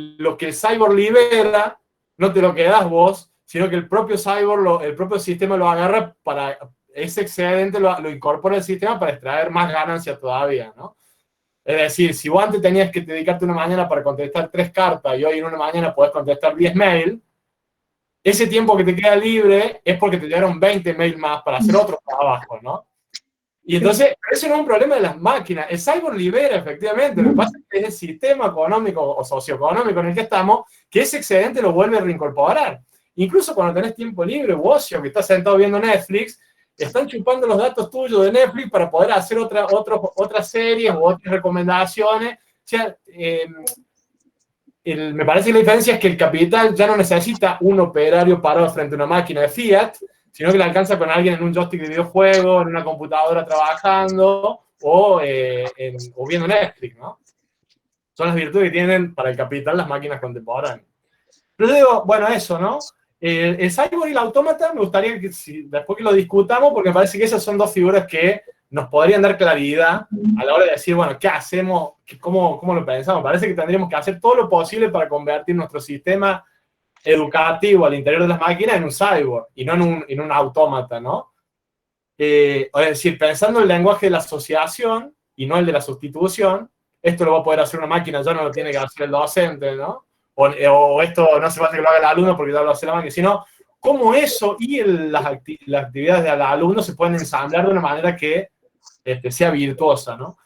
lo que el cyborg libera, no te lo quedas vos, sino que el propio cyborg, el propio sistema lo agarra para ese excedente, lo incorpora al sistema para extraer más ganancias todavía, ¿no? Es decir, si vos antes tenías que dedicarte una mañana para contestar 3 cartas y hoy en una mañana podés contestar 10 mails, ese tiempo que te queda libre es porque te dieron 20 mails más para hacer otro trabajo, ¿no? Y entonces, eso no es un problema de las máquinas. El cyborg libera, efectivamente. Lo que pasa es que es el sistema económico o socioeconómico en el que estamos, que ese excedente lo vuelve a reincorporar. Incluso cuando tenés tiempo libre o ocio, que estás sentado viendo Netflix, están chupando los datos tuyos de Netflix para poder hacer otras series o otras recomendaciones. O sea, me parece que la diferencia es que el capital ya no necesita un operario parado frente a una máquina de Fiat, sino que le alcanza con alguien en un joystick de videojuego, en una computadora trabajando o viendo Netflix, ¿no? Son las virtudes que tienen para el capital las máquinas contemporáneas. Pero yo digo, bueno, eso, ¿no? El cyborg y el autómata me gustaría que después que lo discutamos, porque me parece que esas son dos figuras que nos podrían dar claridad a la hora de decir, bueno, ¿qué hacemos? ¿Cómo lo pensamos? Me parece que tendríamos que hacer todo lo posible para convertir nuestro sistema educativo al interior de las máquinas en un cyborg y no en un autómata, ¿no? Es decir, pensando en el lenguaje de la asociación y no el de la sustitución, esto lo va a poder hacer una máquina, ya no lo tiene que hacer el docente, ¿no? O esto no hace falta que lo haga el alumno porque ya lo hace la máquina, sino cómo eso y las actividades del alumno se pueden ensamblar de una manera que sea virtuosa, ¿no?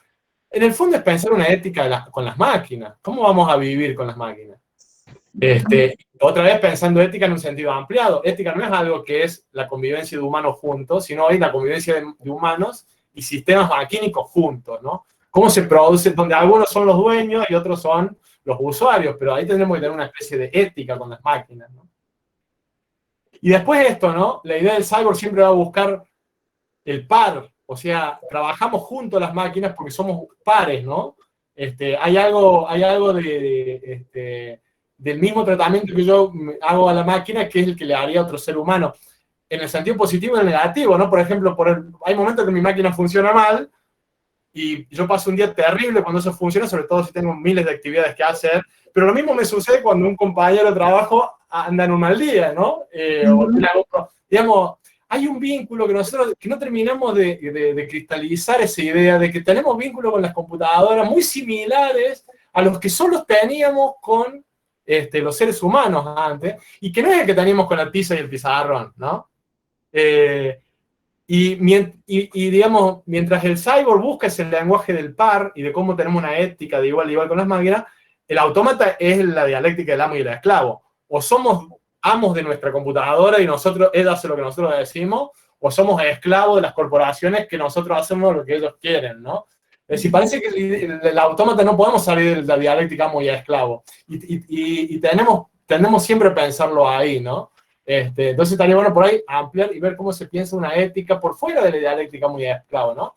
En el fondo es pensar una ética con las máquinas. ¿Cómo vamos a vivir con las máquinas? Otra vez pensando ética en un sentido ampliado. Ética no es algo que es la convivencia de humanos juntos, sino es la convivencia de humanos y sistemas maquínicos juntos, ¿no? Cómo se produce, donde algunos son los dueños y otros son los usuarios, pero ahí tendremos que tener una especie de ética con las máquinas, ¿no? Y después de esto, ¿no? La idea del cyborg siempre va a buscar el par, o sea, trabajamos juntos las máquinas porque somos pares, ¿no? Hay algo del mismo tratamiento que yo hago a la máquina que es el que le haría a otro ser humano, en el sentido positivo y en el negativo, ¿no? Por ejemplo, hay momentos que mi máquina funciona mal, y yo paso un día terrible cuando eso funciona, sobre todo si tengo miles de actividades que hacer, pero lo mismo me sucede cuando un compañero de trabajo anda en un mal día, ¿no? Digamos, hay un vínculo que nosotros, que no terminamos de cristalizar esa idea de que tenemos vínculos con las computadoras muy similares a los que solo teníamos con los seres humanos antes, y que no es el que teníamos con la tiza y el pizarrón, ¿no? Y digamos, mientras el cyborg busca ese lenguaje del par y de cómo tenemos una ética de igual a igual con las máquinas, el autómata es la dialéctica del amo y el esclavo. O somos amos de nuestra computadora y él hace lo que nosotros decimos, o somos esclavos de las corporaciones que nosotros hacemos lo que ellos quieren, ¿no? Es decir, parece que el autómata no podemos salir de la dialéctica amo y esclavo. Y tendemos siempre a pensarlo ahí, ¿no? Entonces estaría bueno por ahí ampliar y ver cómo se piensa una ética por fuera de la dialéctica muy esclavo, ¿no?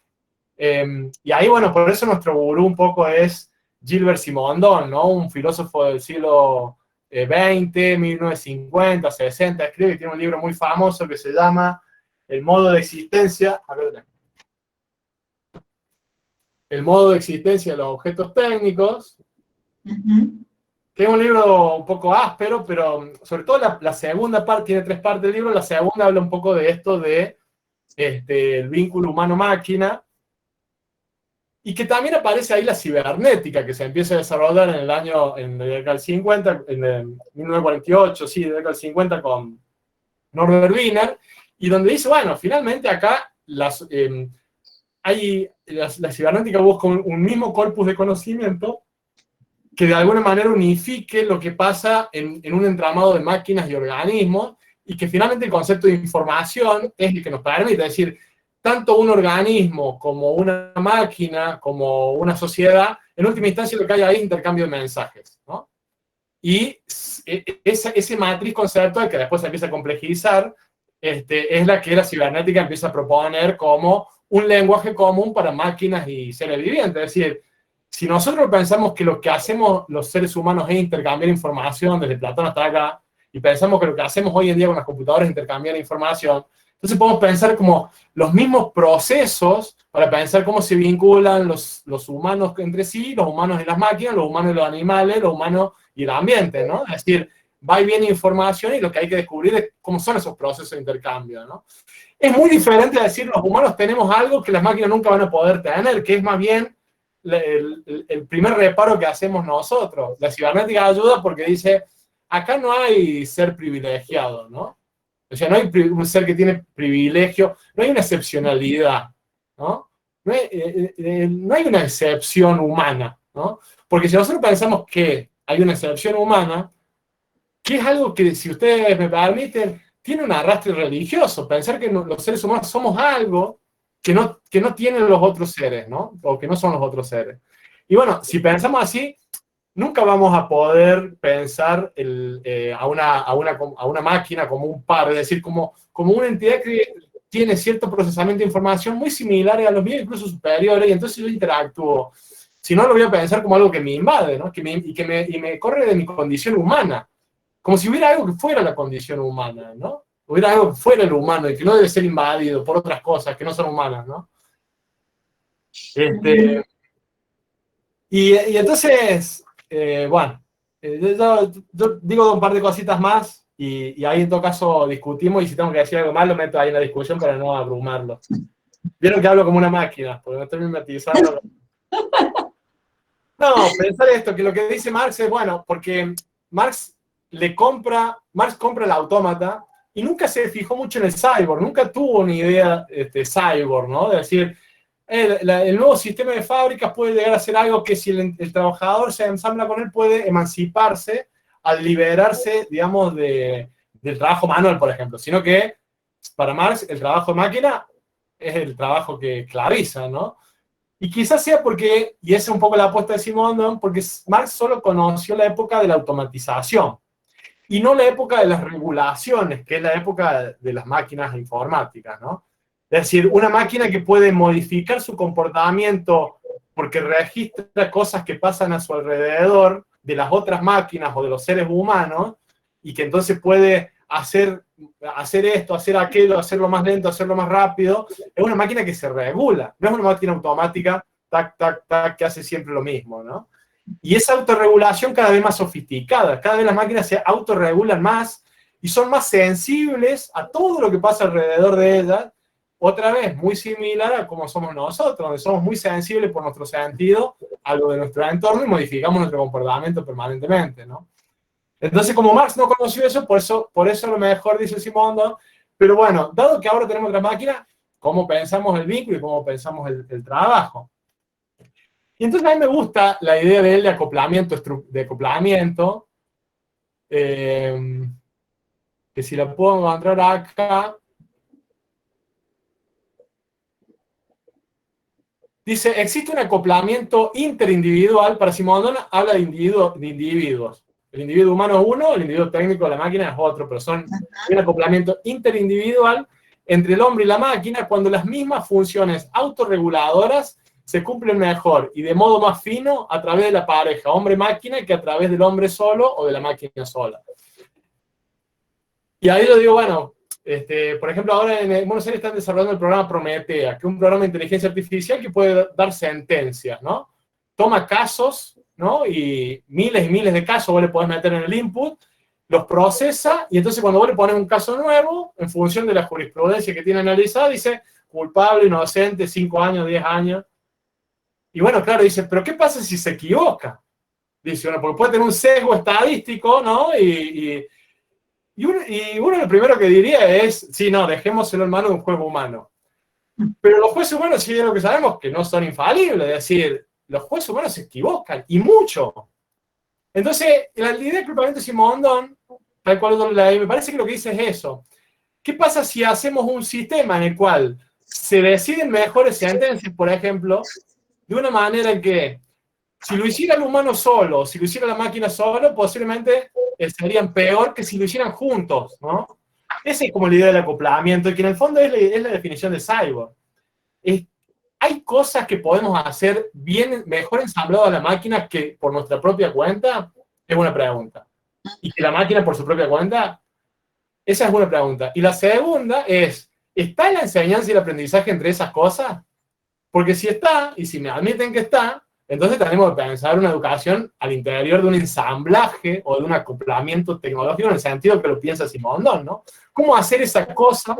Y ahí, bueno, por eso nuestro gurú un poco es Gilbert Simondon, ¿no? Un filósofo del siglo XX, 1950, 60, escribe y tiene un libro muy famoso que se llama El modo de existencia, El modo de existencia de los objetos técnicos. Que es un libro un poco áspero, pero sobre todo la segunda parte, tiene 3 partes del libro, la segunda habla un poco de esto de el vínculo humano-máquina, y que también aparece ahí la cibernética, que se empieza a desarrollar en la década del 50, en el 1948, sí, de la década del 50, con Norbert Wiener, y donde dice, bueno, finalmente acá la cibernética busca un mismo corpus de conocimiento que de alguna manera unifique lo que pasa en un entramado de máquinas y organismos, y que finalmente el concepto de información es el que nos permite decir, tanto un organismo como una máquina, como una sociedad, en última instancia lo que hay ahí es intercambio de mensajes, ¿no? Y esa matriz conceptual, que después se empieza a complejizar, es la que la cibernética empieza a proponer como un lenguaje común para máquinas y seres vivientes. Es decir, si nosotros pensamos que lo que hacemos los seres humanos es intercambiar información desde Platón hasta acá, y pensamos que lo que hacemos hoy en día con las computadoras es intercambiar información, entonces podemos pensar como los mismos procesos para pensar cómo se vinculan los humanos entre sí, los humanos y las máquinas, los humanos y los animales, los humanos y el ambiente, ¿no? Es decir, va y viene información y lo que hay que descubrir es cómo son esos procesos de intercambio, ¿no? Es muy diferente decir los humanos tenemos algo que las máquinas nunca van a poder tener, que es más bien el primer reparo que hacemos nosotros. La cibernética ayuda porque dice, acá no hay ser privilegiado, ¿no? O sea, no hay un ser que tiene privilegio, no hay una excepcionalidad, ¿no? No hay una excepción humana, ¿no? Porque si nosotros pensamos que hay una excepción humana, que es algo que, si ustedes me permiten, tiene un arrastre religioso, pensar que los seres humanos somos algo que no tienen los otros seres, ¿no? O que no son los otros seres. Y bueno, si pensamos así, nunca vamos a poder pensar a una máquina como un par, es decir, como una entidad que tiene cierto procesamiento de información muy similar a los míos, incluso superiores, y entonces yo interactúo. Si no, lo voy a pensar como algo que me invade, ¿no? Y me corre de mi condición humana, como si hubiera algo que fuera la condición humana, ¿no? Hubiera algo que fuera el humano y que no debe ser invadido por otras cosas que no son humanas, ¿no? Y entonces, bueno, yo digo un par de cositas más y ahí en todo caso discutimos, y si tengo que decir algo más lo meto ahí en la discusión para no abrumarlo. Vieron que hablo como una máquina, porque me estoy mimetizando. No, pensar esto, que lo que dice Marx es, bueno, porque Marx compra el autómata y nunca se fijó mucho en el cyborg, nunca tuvo una idea cyborg, ¿no? De decir, el nuevo sistema de fábricas puede llegar a ser algo que si el trabajador se ensambla con él puede emanciparse al liberarse, digamos, del trabajo manual, por ejemplo, sino que para Marx el trabajo de máquina es el trabajo que esclaviza, ¿no? Y quizás sea porque, y esa es un poco la apuesta de Simondon, porque Marx solo conoció la época de la automatización y no la época de las regulaciones, que es la época de las máquinas informáticas, ¿no? Es decir, una máquina que puede modificar su comportamiento porque registra cosas que pasan a su alrededor de las otras máquinas o de los seres humanos, y que entonces puede hacer esto, hacer aquello, hacerlo más lento, hacerlo más rápido. Es una máquina que se regula, no es una máquina automática tac, tac, tac, que hace siempre lo mismo, ¿no? Y esa autorregulación cada vez más sofisticada, cada vez las máquinas se autorregulan más y son más sensibles a todo lo que pasa alrededor de ellas, otra vez, muy similar a como somos nosotros, donde somos muy sensibles por nuestro sentido a lo de nuestro entorno y modificamos nuestro comportamiento permanentemente, ¿no? Entonces, como Marx no conoció eso, por eso a lo mejor dice Simondon, pero bueno, dado que ahora tenemos otra máquina, ¿cómo pensamos el vínculo y cómo pensamos el trabajo? Y entonces a mí me gusta la idea de él de acoplamiento, que si la puedo encontrar acá, dice, existe un acoplamiento interindividual, para Simondon habla de individuos. El individuo humano es uno, el individuo técnico de la máquina es otro, pero hay un acoplamiento interindividual entre el hombre y la máquina cuando las mismas funciones autorreguladoras se cumplen mejor y de modo más fino a través de la pareja hombre-máquina que a través del hombre solo o de la máquina sola. Y ahí yo digo, bueno, por ejemplo, ahora en Buenos Aires están desarrollando el programa Prometea, que es un programa de inteligencia artificial que puede dar sentencias, ¿no? Toma casos, ¿no? Y miles de casos vos le podés meter en el input, los procesa, y entonces cuando vos le pones un caso nuevo, en función de la jurisprudencia que tiene analizada, dice culpable, inocente, 5 años, 10 años. Y bueno, claro, dice, pero ¿qué pasa si se equivoca? Dice, bueno, porque puede tener un sesgo estadístico, ¿no? Y uno lo primero que diría es, sí, no, dejémoselo en manos de un juez humano. Pero los jueces humanos, sí es lo que sabemos, que no son infalibles, es decir, los jueces humanos se equivocan, y mucho. Entonces, la idea del culpamiento de Simondon, tal cual me parece que lo que dice es eso. ¿Qué pasa si hacemos un sistema en el cual se deciden mejores sentencias, por ejemplo, de una manera en que si lo hiciera el humano solo, si lo hiciera la máquina solo, posiblemente estarían peor que si lo hicieran juntos, ¿no? Esa es como la idea del acoplamiento, y que en el fondo es la definición de cyborg. ¿Hay cosas que podemos hacer mejor ensamblado a la máquina que por nuestra propia cuenta? Es una pregunta. ¿Y que la máquina por su propia cuenta? Esa es una pregunta. Y la segunda es, ¿está la enseñanza y el aprendizaje entre esas cosas? Porque si está, y si me admiten que está, entonces tenemos que pensar una educación al interior de un ensamblaje o de un acoplamiento tecnológico en el sentido que lo piensa Simondon, ¿no? ¿Cómo hacer esa cosa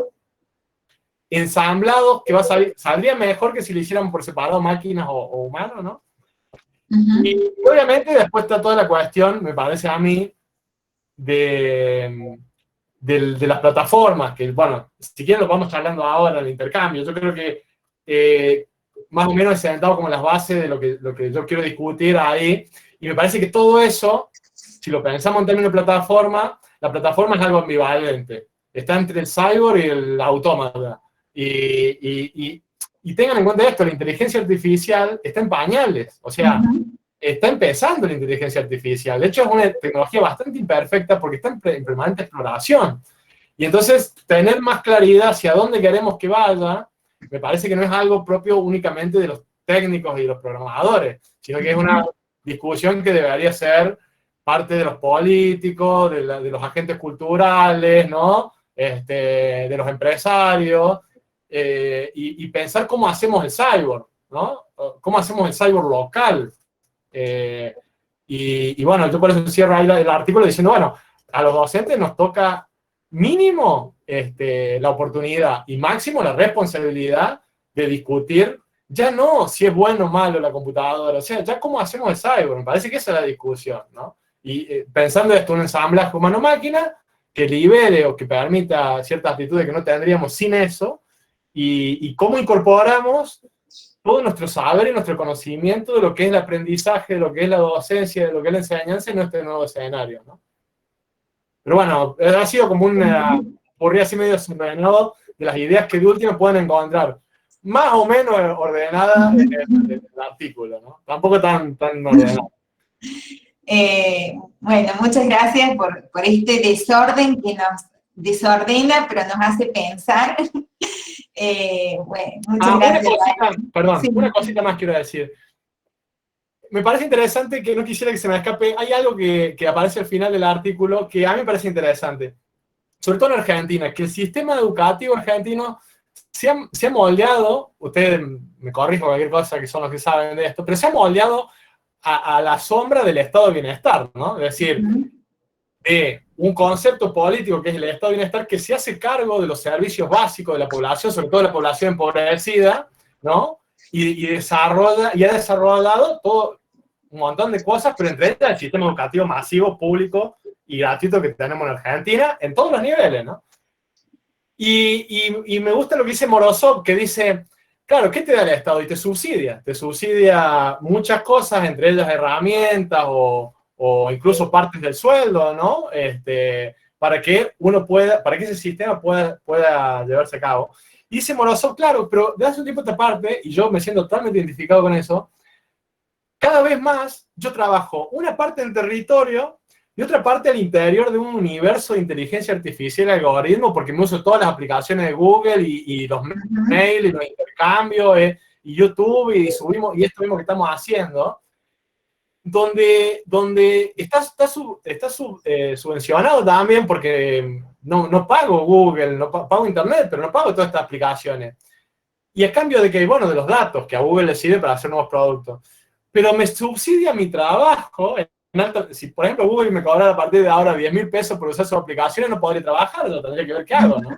ensamblados que saldría mejor que si lo hicieran por separado máquinas o humanos, ¿no? Y obviamente después está toda la cuestión, me parece a mí, de las plataformas, que bueno, si quieren lo vamos charlando ahora en el intercambio. Yo creo que más o menos he sentado como las bases de lo que yo quiero discutir ahí, y me parece que todo eso, si lo pensamos en términos de plataforma, la plataforma es algo ambivalente, está entre el cyborg y el autómata, y tengan en cuenta esto, la inteligencia artificial está en pañales, o sea, está empezando la inteligencia artificial, de hecho es una tecnología bastante imperfecta porque está en permanente exploración, y entonces tener más claridad hacia dónde queremos que vaya, me parece que no es algo propio únicamente de los técnicos y los programadores, sino que es una discusión que debería ser parte de los políticos, de los agentes culturales, ¿no? De los empresarios, y pensar cómo hacemos el cyborg, ¿no? Cómo hacemos el cyborg local. Y bueno, yo por eso cierro ahí el artículo diciendo, bueno, a los docentes nos toca mínimo la oportunidad y máximo la responsabilidad de discutir ya no si es bueno o malo la computadora, o sea, ya cómo hacemos el cyborg, me parece que esa es la discusión, ¿no? Y pensando esto, un ensamblaje humano-máquina que libere o que permita ciertas actitudes que no tendríamos sin eso, y cómo incorporamos todo nuestro saber y nuestro conocimiento de lo que es el aprendizaje, de lo que es la docencia, de lo que es la enseñanza en este nuevo escenario, ¿no? Pero bueno, ha sido como una porría así medio desordenado de las ideas que de última pueden encontrar más o menos ordenadas en el artículo, ¿no? Tampoco tan ordenado. Bueno, muchas gracias por este desorden que nos desordena, pero nos hace pensar. Bueno, muchas gracias. Una cosita más quiero decir. Me parece interesante, que no quisiera que se me escape, hay algo que aparece al final del artículo que a mí me parece interesante, sobre todo en Argentina, que el sistema educativo argentino se ha moldeado, ustedes me corrijo cualquier cosa que son los que saben de esto, pero se ha moldeado a la sombra del estado de bienestar, ¿no? Es decir, de un concepto político que es el estado de bienestar que se hace cargo de los servicios básicos de la población, sobre todo de la población empobrecida, ¿no? Y ha desarrollado todo un montón de cosas, pero entre ellas el sistema educativo masivo, público y gratuito que tenemos en Argentina, en todos los niveles, ¿no? Y me gusta lo que dice Morozov, que dice, claro, ¿qué te da el Estado? Y te subsidia muchas cosas, entre ellas herramientas o incluso partes del sueldo, ¿no? Para que para que ese sistema pueda llevarse a cabo. Y dice Morozov, claro, pero de hace un tiempo a esta parte, y yo me siento totalmente identificado con eso, cada vez más yo trabajo una parte en territorio y otra parte al interior de un universo de inteligencia artificial y algoritmo, porque me uso todas las aplicaciones de Google y los mails y los intercambios y YouTube y subimos, y esto mismo que estamos haciendo, donde está subvencionado también porque no pago Google, no pago Internet, pero no pago todas estas aplicaciones. Y a cambio de que, bueno, de los datos que a Google le sirve para hacer nuevos productos. Pero me subsidia mi trabajo. Si, por ejemplo, Google me cobrara a partir de ahora 10.000 pesos por usar sus aplicaciones, no podría trabajar, yo tendría que ver qué hago, ¿no?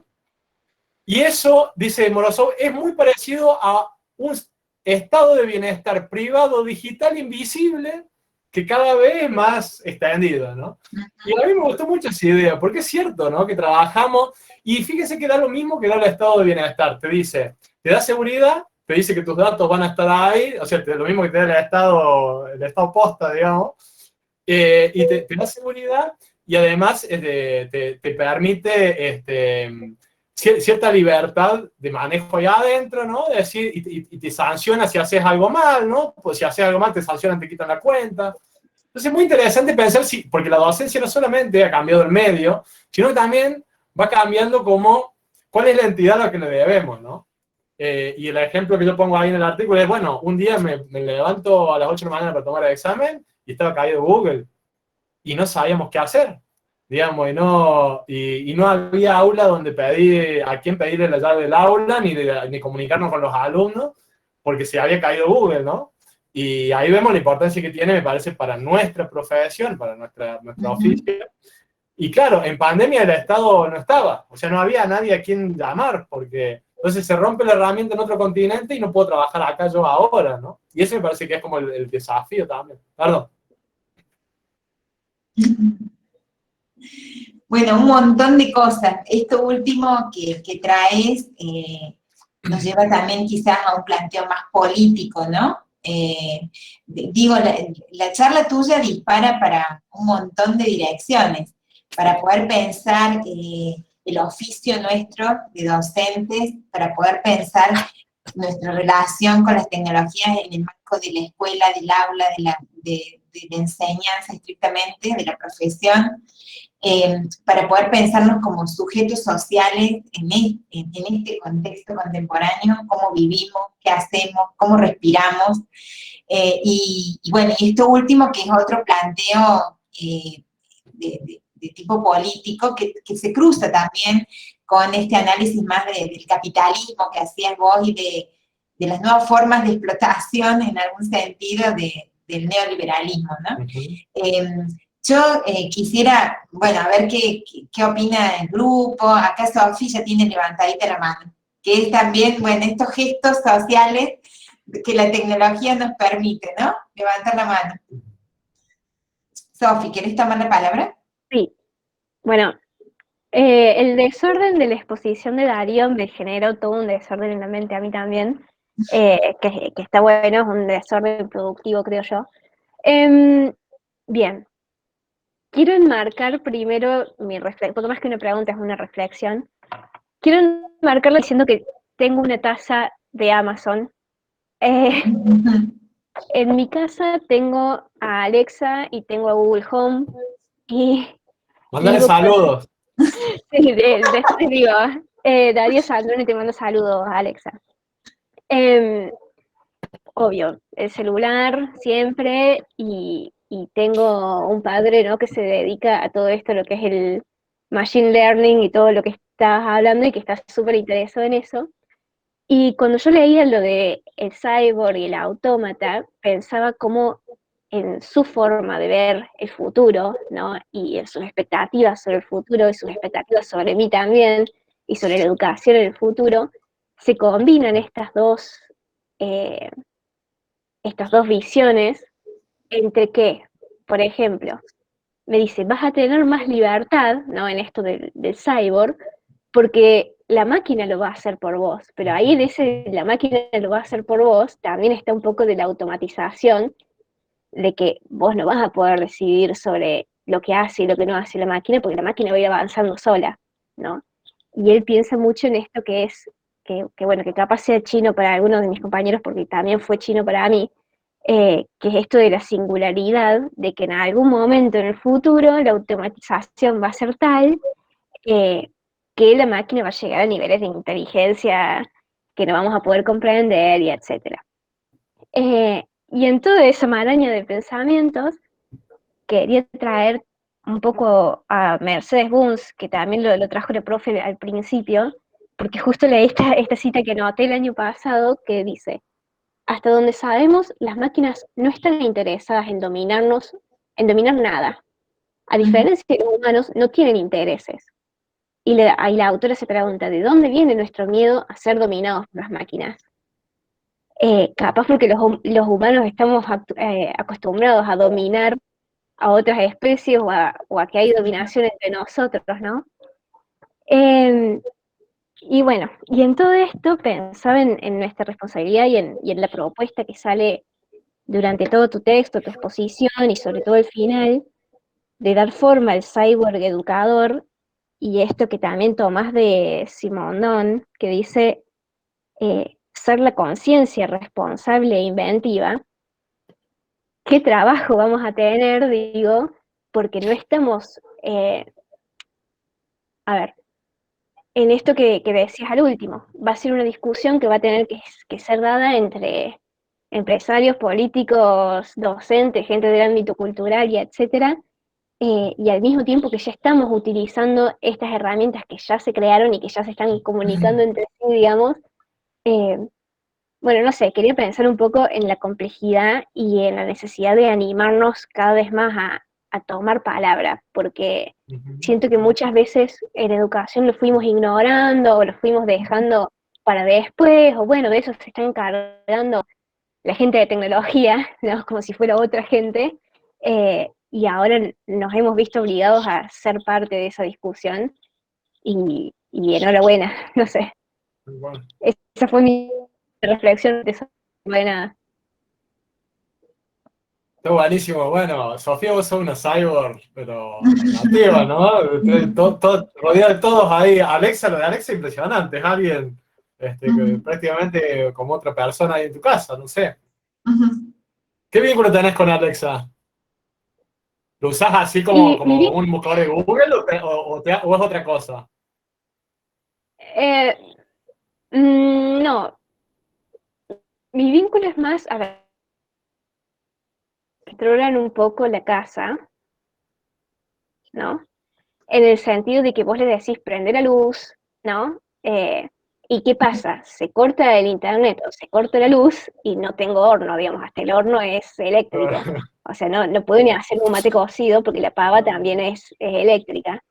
Y eso, dice Morozov, es muy parecido a un estado de bienestar privado digital invisible que cada vez es más extendido, ¿no? Y a mí me gustó mucho esa idea, porque es cierto, ¿no? Que trabajamos, y fíjese que da lo mismo que da el estado de bienestar. Te da seguridad, te dice que tus datos van a estar ahí, o sea, lo mismo que te da el estado posta, digamos, y te da seguridad, y además te permite cierta libertad de manejo allá adentro, ¿no? Es decir, y te sanciona si haces algo mal, ¿no? Pues si haces algo mal te sancionan, te quitan la cuenta. Entonces es muy interesante pensar, porque la docencia no solamente ha cambiado el medio, sino que también va cambiando cuál es la entidad a la que le debemos, ¿no? Y el ejemplo que yo pongo ahí en el artículo es, bueno, un día me levanto a las 8 de la mañana para tomar el examen y estaba caído Google y no sabíamos qué hacer, digamos, y no había aula donde pedir a quién pedirle la llave del aula ni comunicarnos con los alumnos porque se había caído Google, ¿no? Y ahí vemos la importancia que tiene, me parece, para nuestra profesión, para nuestro oficio. Y claro, en pandemia el Estado no estaba, o sea, no había nadie a quien llamar, porque entonces se rompe la herramienta en otro continente y no puedo trabajar acá yo ahora, ¿no? Y eso me parece que es como el desafío también. Perdón. Bueno, un montón de cosas. Esto último que traes nos lleva también quizás a un planteo más político, ¿no? Digo, la charla tuya dispara para un montón de direcciones, para poder pensar el oficio nuestro de docentes, para poder pensar nuestra relación con las tecnologías en el marco de la escuela, del aula, de la enseñanza estrictamente, de la profesión, para poder pensarnos como sujetos sociales en este contexto contemporáneo, cómo vivimos, qué hacemos, cómo respiramos. Y bueno, y esto último, que es otro planteo de tipo político, que se cruza también con este análisis más del capitalismo que hacías vos y de las nuevas formas de explotación, en algún sentido, del neoliberalismo, ¿no? Yo quisiera, bueno, a ver qué opina el grupo. Acá Sofi ya tiene levantadita la mano, que es también, bueno, estos gestos sociales que la tecnología nos permite, ¿no? Levantar la mano. Sofi, ¿querés tomar la palabra? Sí. Bueno, el desorden de la exposición de Darío me generó todo un desorden en la mente, a mí también, que está bueno, es un desorden productivo, creo yo. Bien. Quiero enmarcar primero mi reflexión, porque más que una pregunta es una reflexión. Quiero enmarcarlo diciendo que tengo una taza de Amazon. En mi casa tengo a Alexa y tengo a Google Home. Mándale saludos. Sí, después te digo, Darío Saldrón, y te mando saludos, Alexa. Obvio, el celular siempre, y tengo un padre, ¿no?, que se dedica a todo esto, lo que es el machine learning y todo lo que estás hablando, y que está súper interesado en eso. Y cuando yo leía lo de el cyborg y el autómata, pensaba cómo en su forma de ver el futuro, ¿no? Y en sus expectativas sobre el futuro, y sus expectativas sobre mí también, y sobre la educación en el futuro, se combinan eh, estas dos visiones, entre que, por ejemplo, me dice, vas a tener más libertad, ¿no? En esto del cyborg, porque la máquina lo va a hacer por vos, pero ahí en ese, la máquina lo va a hacer por vos, también está un poco de la automatización, de que vos no vas a poder decidir sobre lo que hace y lo que no hace la máquina, porque la máquina va a ir avanzando sola, ¿no? Y él piensa mucho en esto que es, bueno, que capaz sea chino para algunos de mis compañeros, porque también fue chino para mí, que es esto de la singularidad, de que en algún momento en el futuro la automatización va a ser tal eh, que la máquina va a llegar a niveles de inteligencia que no vamos a poder comprender y etcétera. Y en toda esa maraña de pensamientos, quería traer un poco a Mercedes Bunz, que también lo trajo la profe al principio, porque justo leí esta cita que anoté el año pasado, que dice, hasta donde sabemos, las máquinas no están interesadas en dominarnos, en dominar nada. A diferencia de los humanos, no tienen intereses. Y la autora se pregunta, ¿de dónde viene nuestro miedo a ser dominados por las máquinas? Capaz porque los humanos estamos acostumbrados a dominar a otras especies o a que hay dominación entre nosotros, ¿no? Y bueno, y en todo esto pensaba en nuestra responsabilidad y en la propuesta que sale durante todo tu texto, tu exposición y sobre todo el final, de dar forma al cyborg educador, y esto que también tomás de Simondon, que dice ser la conciencia responsable e inventiva. ¿Qué trabajo vamos a tener? Digo, porque no estamos, a ver, en esto que decías al último, va a ser una discusión que va a tener que ser dada entre empresarios, políticos, docentes, gente del ámbito cultural y etcétera, y al mismo tiempo que ya estamos utilizando estas herramientas que ya se crearon y que ya se están comunicando entre sí, digamos, eh, bueno, no sé, quería pensar un poco en la complejidad y en la necesidad de animarnos cada vez más a tomar palabra, porque siento que muchas veces en educación lo fuimos ignorando o lo fuimos dejando para después, o bueno, de eso se está encargando la gente de tecnología, ¿no? Como si fuera otra gente, y ahora nos hemos visto obligados a ser parte de esa discusión, y enhorabuena, no sé. Bueno. Esa fue mi reflexión de esa buena. Está buenísimo. Bueno, Sofía, vos sos una cyborg, pero nativa, ¿no? Todo, rodeada de todos ahí. Alexa, lo de Alexa es impresionante. Es alguien que prácticamente como otra persona ahí en tu casa, no sé. ¿Qué vínculo tenés con Alexa? ¿Lo usás así como un buscador de Google o es otra cosa? No, mi vínculo es más, a ver, controlan un poco la casa, ¿no? En el sentido de que vos le decís prender la luz, ¿no? ¿Y qué pasa? Se corta el internet o se corta la luz y no tengo horno, digamos, hasta el horno es eléctrico. O sea, no puedo ni hacer un mate cocido porque la pava también es eléctrica.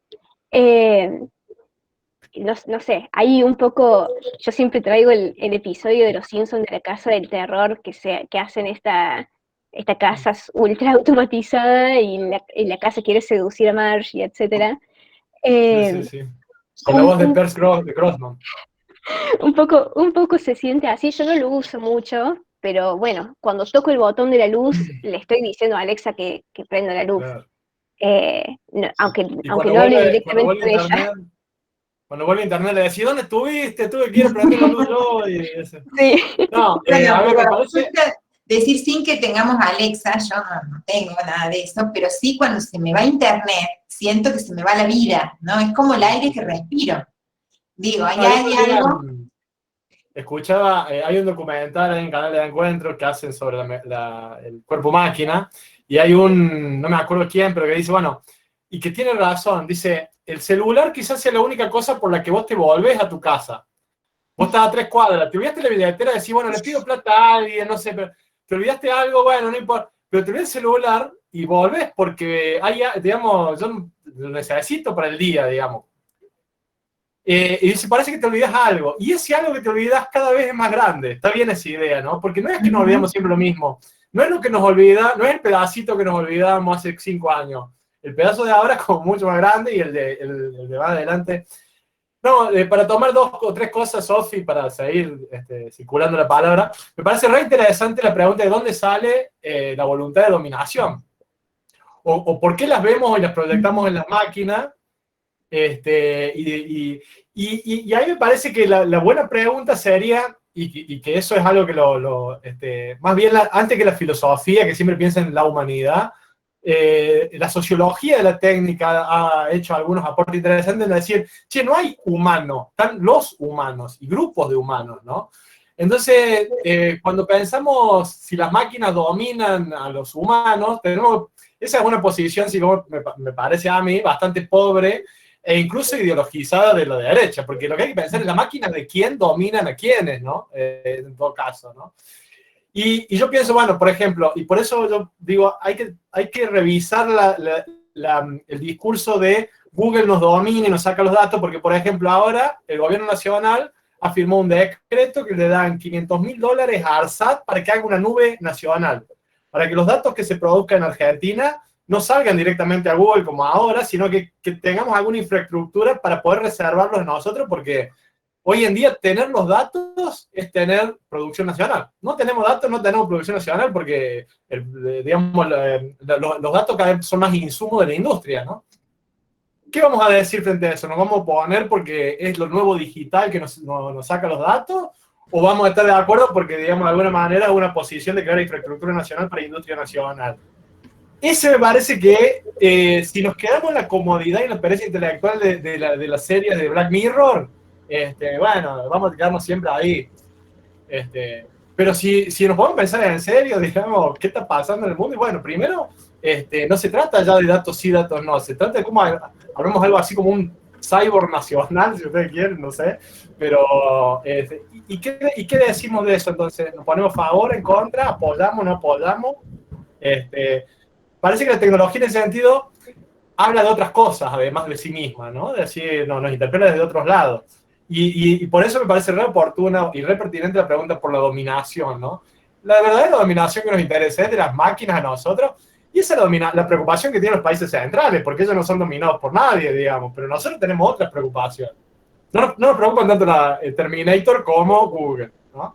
No sé, hay un poco, yo siempre traigo el episodio de Los Simpsons de la Casa del Terror, que hacen esta casa ultra automatizada y la casa quiere seducir a Marge y etcétera. Sí. Con la voz de Pierce Grossman. Un poco se siente así, yo no lo uso mucho, pero bueno, cuando toco el botón de la luz, le estoy diciendo a Alexa que prenda la luz. Claro. Aunque cuando no hable vuelve, directamente con ella. Cuando vuelve a internet le decís, ¿dónde estuviste? Tuve que ir a prender la luz yo. Sí. No, Bueno, a ver, me parece... decir sin que tengamos Alexa, yo no tengo nada de eso, pero sí cuando se me va internet, siento que se me va la vida, ¿no? Es como el aire que respiro. Digo, hay algo... Escuchaba, hay un documental en el canal de Encuentro que hacen sobre el cuerpo máquina, y hay no me acuerdo quién, pero que dice, bueno, y que tiene razón, dice, el celular quizás sea la única cosa por la que vos te volvés a tu casa. Vos estás a 3 cuadras, te olvidaste la billetera, decís, bueno, le pido plata a alguien, no sé, pero te olvidaste algo, bueno, no importa. Pero te olvidas el celular y volvés porque hay, digamos, yo lo necesito para el día, digamos. Y dice, parece que te olvidas algo. Y ese algo que te olvidas cada vez es más grande. Está bien esa idea, ¿no? Porque no es que nos olvidamos siempre lo mismo. No es lo que nos olvida, no es el pedacito que nos olvidamos hace 5 años. El pedazo de ahora es como mucho más grande y el de más adelante. No, para tomar 2 o 3 cosas, Sofi, para seguir circulando la palabra, me parece re interesante la pregunta de dónde sale la voluntad de dominación. O por qué las vemos y las proyectamos en las máquinas. Y ahí me parece que la buena pregunta sería, y que eso es algo que más bien antes que la filosofía, que siempre piensa en la humanidad, la sociología de la técnica ha hecho algunos aportes interesantes en decir, che, no hay humanos, están los humanos y grupos de humanos, ¿no? Entonces, cuando pensamos si las máquinas dominan a los humanos, esa es una posición, si como me parece a mí, bastante pobre e incluso ideologizada de la derecha, porque lo que hay que pensar es la máquina de quién dominan a quiénes, ¿no? En todo caso, ¿no? Y yo pienso, bueno, por ejemplo, y por eso yo digo, hay que revisar el discurso de Google nos domina y nos saca los datos, porque, por ejemplo, ahora el gobierno nacional afirmó un decreto que le dan $500.000 a ARSAT para que haga una nube nacional, para que los datos que se produzcan en Argentina no salgan directamente a Google como ahora, sino que tengamos alguna infraestructura para poder reservarlos nosotros, porque hoy en día tener los datos es producción nacional. No tenemos datos, no tenemos producción nacional, porque digamos, los datos cada vez son más insumos de la industria, ¿no? ¿Qué vamos a decir frente a eso? ¿Nos vamos a poner porque es lo nuevo digital que nos saca los datos? ¿O vamos a estar de acuerdo porque, digamos, de alguna manera es una posición de crear infraestructura nacional para industria nacional? Ese me parece que si nos quedamos en la comodidad y la pereza intelectual de las series de Black Mirror, bueno, vamos a quedarnos siempre ahí. Pero si nos podemos pensar en serio, digamos, ¿qué está pasando en el mundo? Y bueno, primero, no se trata ya de datos sí, datos no, se trata de cómo hablamos algo así como un cyborg nacional, si ustedes quieren, no sé, pero ¿y qué decimos de eso entonces? ¿Nos ponemos a favor, en contra, apoyamos, no apoyamos? Parece que la tecnología en ese sentido habla de otras cosas, además de sí misma, ¿no? Es decir, nos interpela desde otros lados. Y por eso me parece re oportuna y re pertinente la pregunta por la dominación, ¿no? La verdadera dominación que nos interesa es de las máquinas a nosotros, y esa es la preocupación que tienen los países centrales, porque ellos no son dominados por nadie, digamos, pero nosotros tenemos otras preocupaciones. No nos preocupan tanto el Terminator como Google, ¿no?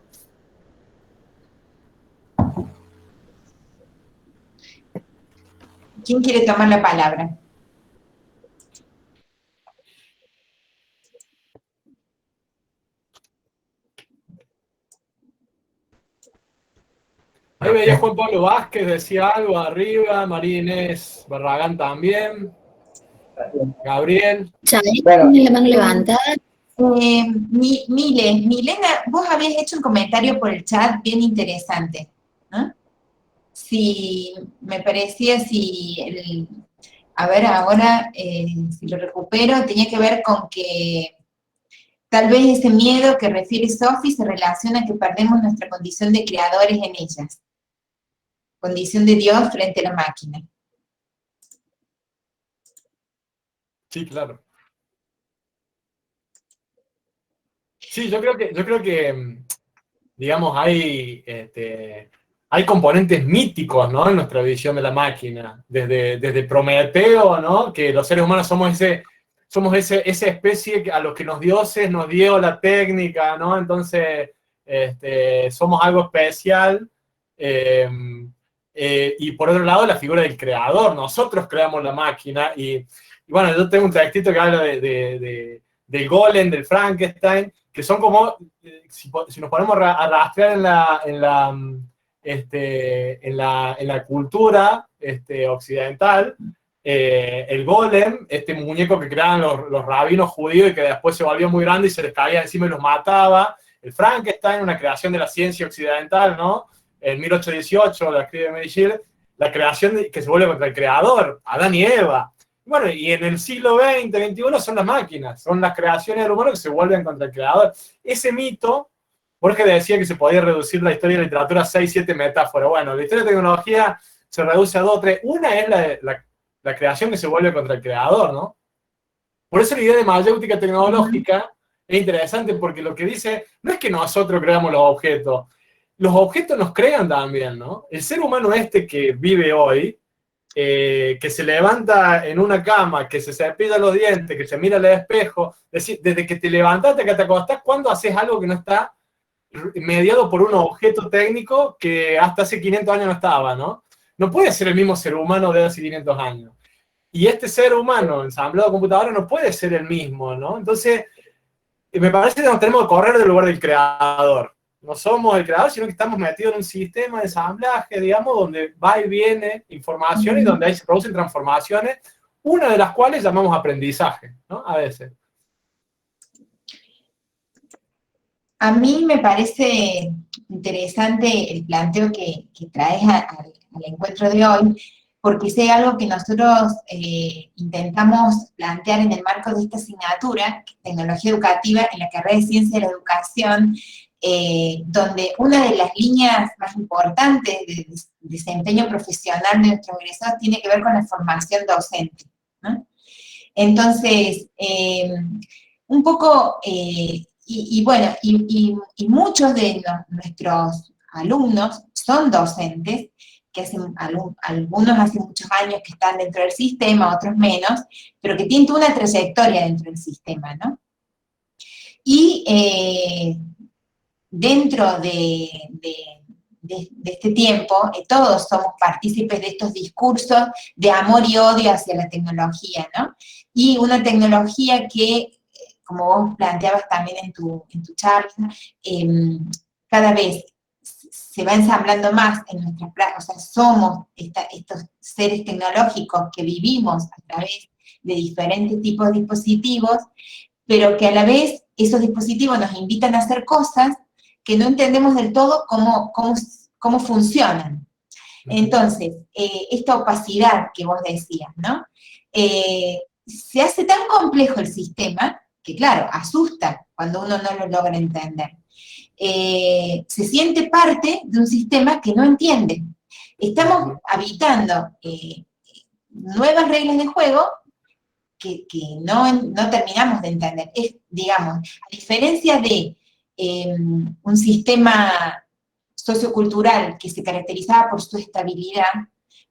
¿Quién quiere tomar la palabra? Ahí veía Juan Pablo Vázquez, decía algo arriba, María Inés Barragán también, Gabriel. ¿Tiene la mano levantada? Milena, vos habías hecho un comentario por el chat bien interesante, ¿no? Si me parecía, a ver, ahora, si lo recupero, tenía que ver con que tal vez ese miedo que refiere Sofi se relaciona a que perdemos nuestra condición de creadores en ellas. Condición de Dios frente a la máquina. Sí, claro. Sí, yo creo que digamos, hay componentes míticos, ¿no? En nuestra visión de la máquina. Desde Prometeo, ¿no? Que los seres humanos somos esa especie a los que los dioses nos dio la técnica, ¿no? Entonces, somos algo especial. Y por otro lado, la figura del creador. Nosotros creamos la máquina. Y bueno, yo tengo un textito que habla del golem, del Frankenstein, que son como, si nos ponemos a rastrear en la cultura occidental, el golem, este muñeco que creaban los rabinos judíos y que después se volvió muy grande y se les caía encima y los mataba. El Frankenstein, una creación de la ciencia occidental, ¿no? En 1818, la escribe Mary Shelley, la creación que se vuelve contra el creador, Adán y Eva. Bueno, y en el siglo XX, XXI son las máquinas, son las creaciones del humano que se vuelven contra el creador. Ese mito, Borges decía que se podía reducir la historia de la literatura a 6, 7 metáforas. Bueno, la historia de tecnología se reduce a 2 o 3. Una es la creación que se vuelve contra el creador, ¿no? Por eso la idea de mayéutica tecnológica es interesante, porque lo que dice no es que nosotros creamos los objetos nos crean también, ¿no? El ser humano que vive hoy, que se levanta en una cama, que se cepilla los dientes, que se mira al espejo, es decir, desde que te levantaste que te acostás, ¿cuándo haces algo que no está mediado por un objeto técnico que hasta hace 500 años no estaba, ¿no? No puede ser el mismo ser humano de hace 500 años. Y este ser humano ensamblado a computadora no puede ser el mismo, ¿no? Entonces, me parece que nos tenemos que correr del lugar del creador. No somos el creador, sino que estamos metidos en un sistema de ensamblaje, digamos, donde va y viene información y donde ahí se producen transformaciones, una de las cuales llamamos aprendizaje, ¿no? A veces. A mí me parece interesante el planteo que traes al encuentro de hoy, porque sé algo que nosotros intentamos plantear en el marco de esta asignatura, Tecnología Educativa, en la carrera de Ciencia de la Educación, donde una de las líneas más importantes de desempeño profesional de nuestros egresados tiene que ver con la formación docente, ¿no? Entonces, un poco, y muchos de nuestros alumnos son docentes, que algunos hace muchos años que están dentro del sistema, otros menos, pero que tienen toda una trayectoria dentro del sistema, ¿no? Y dentro de este tiempo, todos somos partícipes de estos discursos de amor y odio hacia la tecnología, ¿no? Y una tecnología que, como vos planteabas también en tu charla, cada vez se va ensamblando más en nuestras prácticas, o sea, somos estos seres tecnológicos que vivimos a través de diferentes tipos de dispositivos, pero que a la vez esos dispositivos nos invitan a hacer cosas que no entendemos del todo cómo funcionan. Entonces, esta opacidad que vos decías, ¿no? Se hace tan complejo el sistema que, claro, asusta cuando uno no lo logra entender. Se siente parte de un sistema que no entiende. Estamos habitando nuevas reglas de juego que no terminamos de entender. Digamos, a diferencia de un sistema sociocultural que se caracterizaba por su estabilidad,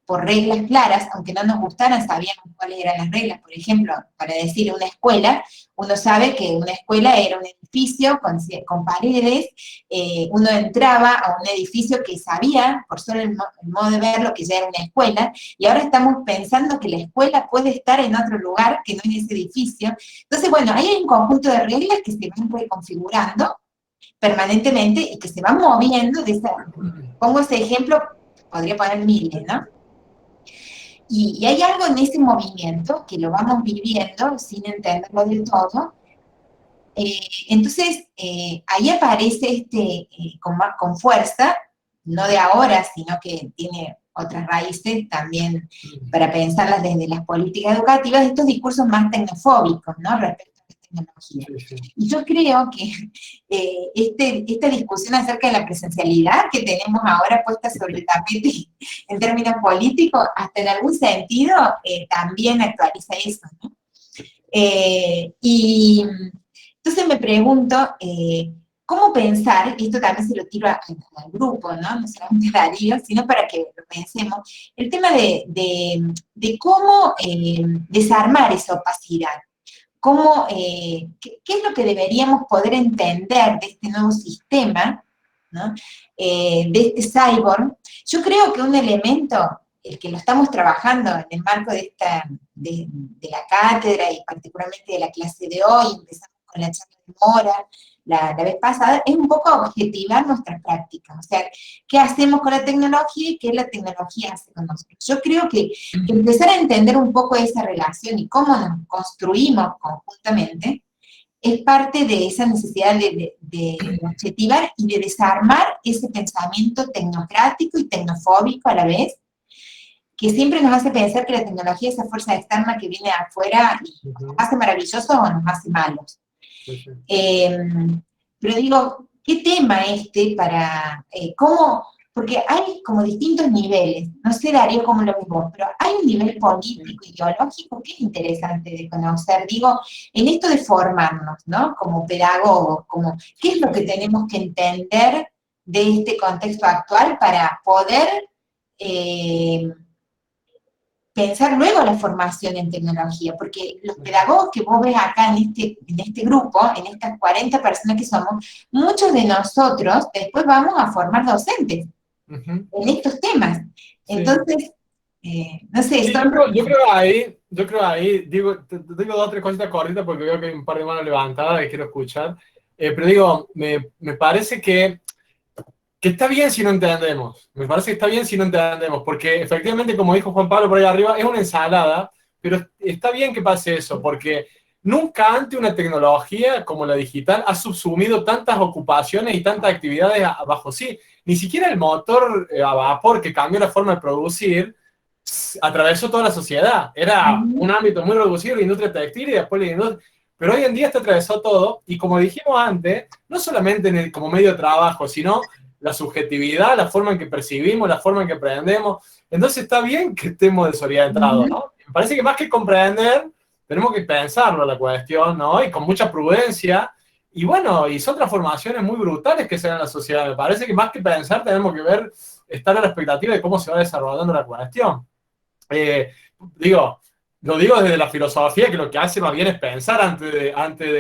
por reglas claras, aunque no nos gustaran, sabíamos cuáles eran las reglas. Por ejemplo, para decir una escuela, uno sabe que una escuela era un edificio con paredes, uno entraba a un edificio que sabía, por solo el modo de verlo, que ya era una escuela, y ahora estamos pensando que la escuela puede estar en otro lugar que no en ese edificio. Entonces, bueno, ahí hay un conjunto de reglas que se van reconfigurando permanentemente y que se van moviendo. Pongo ese ejemplo, podría poner miles, ¿no? Y hay algo en ese movimiento que lo vamos viviendo sin entenderlo del todo. Entonces, ahí aparece con fuerza, no de ahora, sino que tiene otras raíces también para pensarlas desde las políticas educativas, estos discursos más tecnofóbicos, ¿no? Respecto a la tecnología. Y yo creo que esta discusión acerca de la presencialidad que tenemos ahora puesta sobre el tapete en términos políticos, hasta en algún sentido también actualiza eso, ¿no? Y entonces me pregunto, ¿cómo pensar? Y esto también se lo tiro al grupo, ¿no? No solamente a Darío, sino para que lo pensemos, el tema de cómo desarmar esa opacidad. ¿Qué es lo que deberíamos poder entender de este nuevo sistema, ¿no? De este cyborg? Yo creo que un elemento, el que lo estamos trabajando en el marco de la cátedra y particularmente de la clase de hoy, empezamos con la charla de Mora la vez pasada, es un poco objetivar nuestras prácticas, o sea, qué hacemos con la tecnología y qué la tecnología hace con nosotros. Yo creo que empezar a entender un poco esa relación y cómo nos construimos conjuntamente es parte de esa necesidad de objetivar y de desarmar ese pensamiento tecnocrático y tecnofóbico a la vez, que siempre nos hace pensar que la tecnología es esa fuerza externa que viene de afuera y nos hace maravillosos o nos hace malos. Pero digo, ¿qué tema para cómo? Porque hay como distintos niveles, no sé Darío cómo lo ves vos, pero hay un nivel político, ideológico que es interesante de conocer, digo, en esto de formarnos, ¿no? Como pedagogos, como, ¿qué es lo que tenemos que entender de este contexto actual para poder pensar luego la formación en tecnología? Porque los pedagogos que vos ves acá en este grupo, en estas 40 personas que somos, muchos de nosotros después vamos a formar docentes en estos temas. Entonces, no sé, Sí, yo creo ahí, digo 2 o 3 cositas corritas porque veo que hay un par de manos levantadas y quiero escuchar. Pero digo, me parece que está bien si no entendemos. Me parece que está bien si no entendemos, porque efectivamente, como dijo Juan Pablo por ahí arriba, es una ensalada, pero está bien que pase eso, porque nunca antes una tecnología como la digital ha subsumido tantas ocupaciones y tantas actividades abajo sí. Ni siquiera el motor a vapor que cambió la forma de producir atravesó toda la sociedad. Era un ámbito muy reducido, la industria textil y después la industria... Pero hoy en día esto atravesó todo, y como dijimos antes, no solamente como medio de trabajo, sino la subjetividad, la forma en que percibimos, la forma en que aprendemos. Entonces está bien que estemos desorientados, ¿no? Me parece que más que comprender, tenemos que pensarlo la cuestión, ¿no? Y con mucha prudencia. Y bueno, y son transformaciones muy brutales que se dan en la sociedad. Me parece que más que pensar, tenemos que estar a la expectativa de cómo se va desarrollando la cuestión. Lo digo desde la filosofía, que lo que hace más bien es pensar antes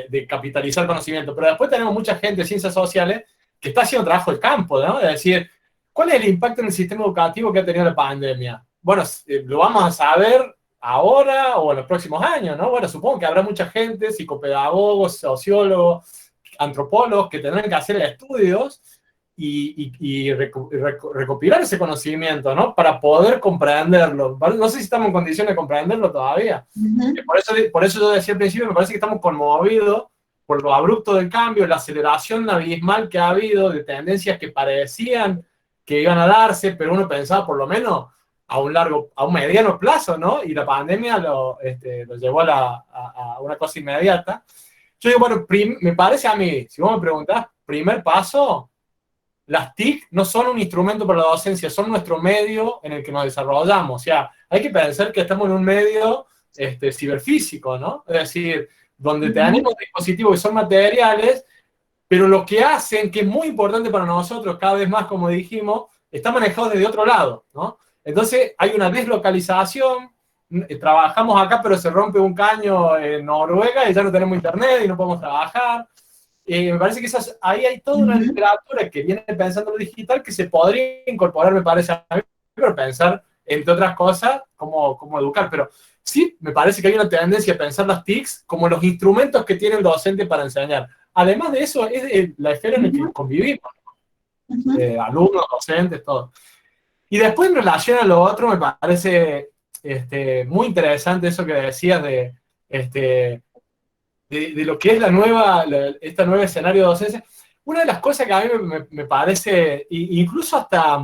de capitalizar conocimiento. Pero después tenemos mucha gente de ciencias sociales que está haciendo trabajo de campo, ¿no? Es decir, ¿cuál es el impacto en el sistema educativo que ha tenido la pandemia? Bueno, lo vamos a saber ahora o en los próximos años, ¿no? Bueno, supongo que habrá mucha gente, psicopedagogos, sociólogos, antropólogos, que tendrán que hacer estudios y recopilar ese conocimiento, ¿no? Para poder comprenderlo. No sé si estamos en condiciones de comprenderlo todavía. Por eso yo decía al principio, me parece que estamos conmovidos por lo abrupto del cambio, la aceleración abismal que ha habido de tendencias que parecían que iban a darse, pero uno pensaba por lo menos a un mediano plazo, ¿no? Y la pandemia lo llevó a una cosa inmediata. Yo digo, bueno, me parece a mí, si vos me preguntás, primer paso, las TIC no son un instrumento para la docencia, son nuestro medio en el que nos desarrollamos. O sea, hay que pensar que estamos en un medio ciberfísico, ¿no? Es decir, donde tenemos dispositivos que son materiales, pero lo que hacen, que es muy importante para nosotros, cada vez más, como dijimos, está manejado desde otro lado, ¿no? Entonces, hay una deslocalización, trabajamos acá, pero se rompe un caño en Noruega y ya no tenemos internet y no podemos trabajar. Me parece que ahí hay toda una literatura que viene pensando lo digital que se podría incorporar, me parece a mí, pero pensar, entre otras cosas, cómo educar. Pero sí, me parece que hay una tendencia a pensar las TICs como los instrumentos que tiene el docente para enseñar. Además de eso, es la esfera en la que convivimos. Alumnos, docentes, todo. Y después, en relación a lo otro, me parece muy interesante eso que decías de lo que es este nuevo escenario de docencia. Una de las cosas que a mí me parece, incluso hasta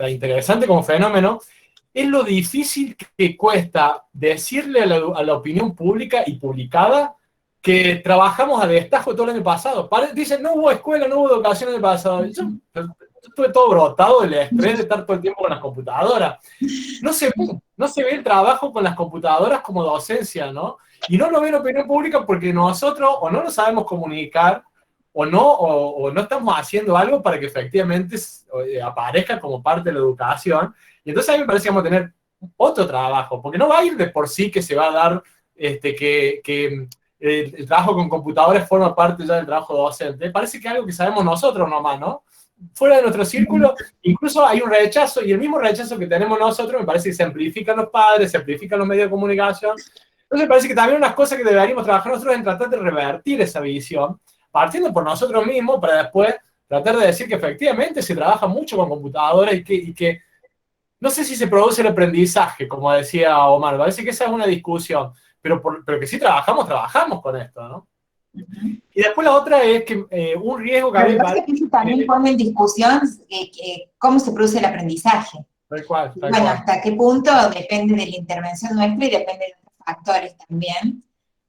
interesante como fenómeno, es lo difícil que cuesta decirle a la opinión pública y publicada que trabajamos a destajo todo el año pasado. Dicen, no hubo escuela, no hubo educación el año pasado. Yo estuve todo brotado del estrés de estar todo el tiempo con las computadoras. No se ve el trabajo con las computadoras como docencia, ¿no? Y no lo ve la opinión pública porque nosotros o no lo sabemos comunicar o no estamos haciendo algo para que efectivamente aparezca como parte de la educación. Y entonces a mí me parece que vamos a tener otro trabajo, porque no va a ir de por sí que se va a dar que el trabajo con computadores forma parte ya del trabajo docente. Parece que es algo que sabemos nosotros nomás, ¿no? Fuera de nuestro círculo, incluso hay un rechazo, y el mismo rechazo que tenemos nosotros, me parece que se amplifican los padres, se amplifican los medios de comunicación. Entonces me parece que también unas cosas que deberíamos trabajar nosotros en tratar de revertir esa visión, partiendo por nosotros mismos, para después tratar de decir que efectivamente se trabaja mucho con computadoras y que no sé si se produce el aprendizaje, como decía Omar, parece que esa es una discusión, pero que sí trabajamos con esto, ¿no? Y después la otra es que un riesgo que a mí me parece que eso también pone en discusión cómo se produce el aprendizaje. Tal cual, tal Bueno, cual. hasta qué punto depende de la intervención nuestra y depende de otros factores también.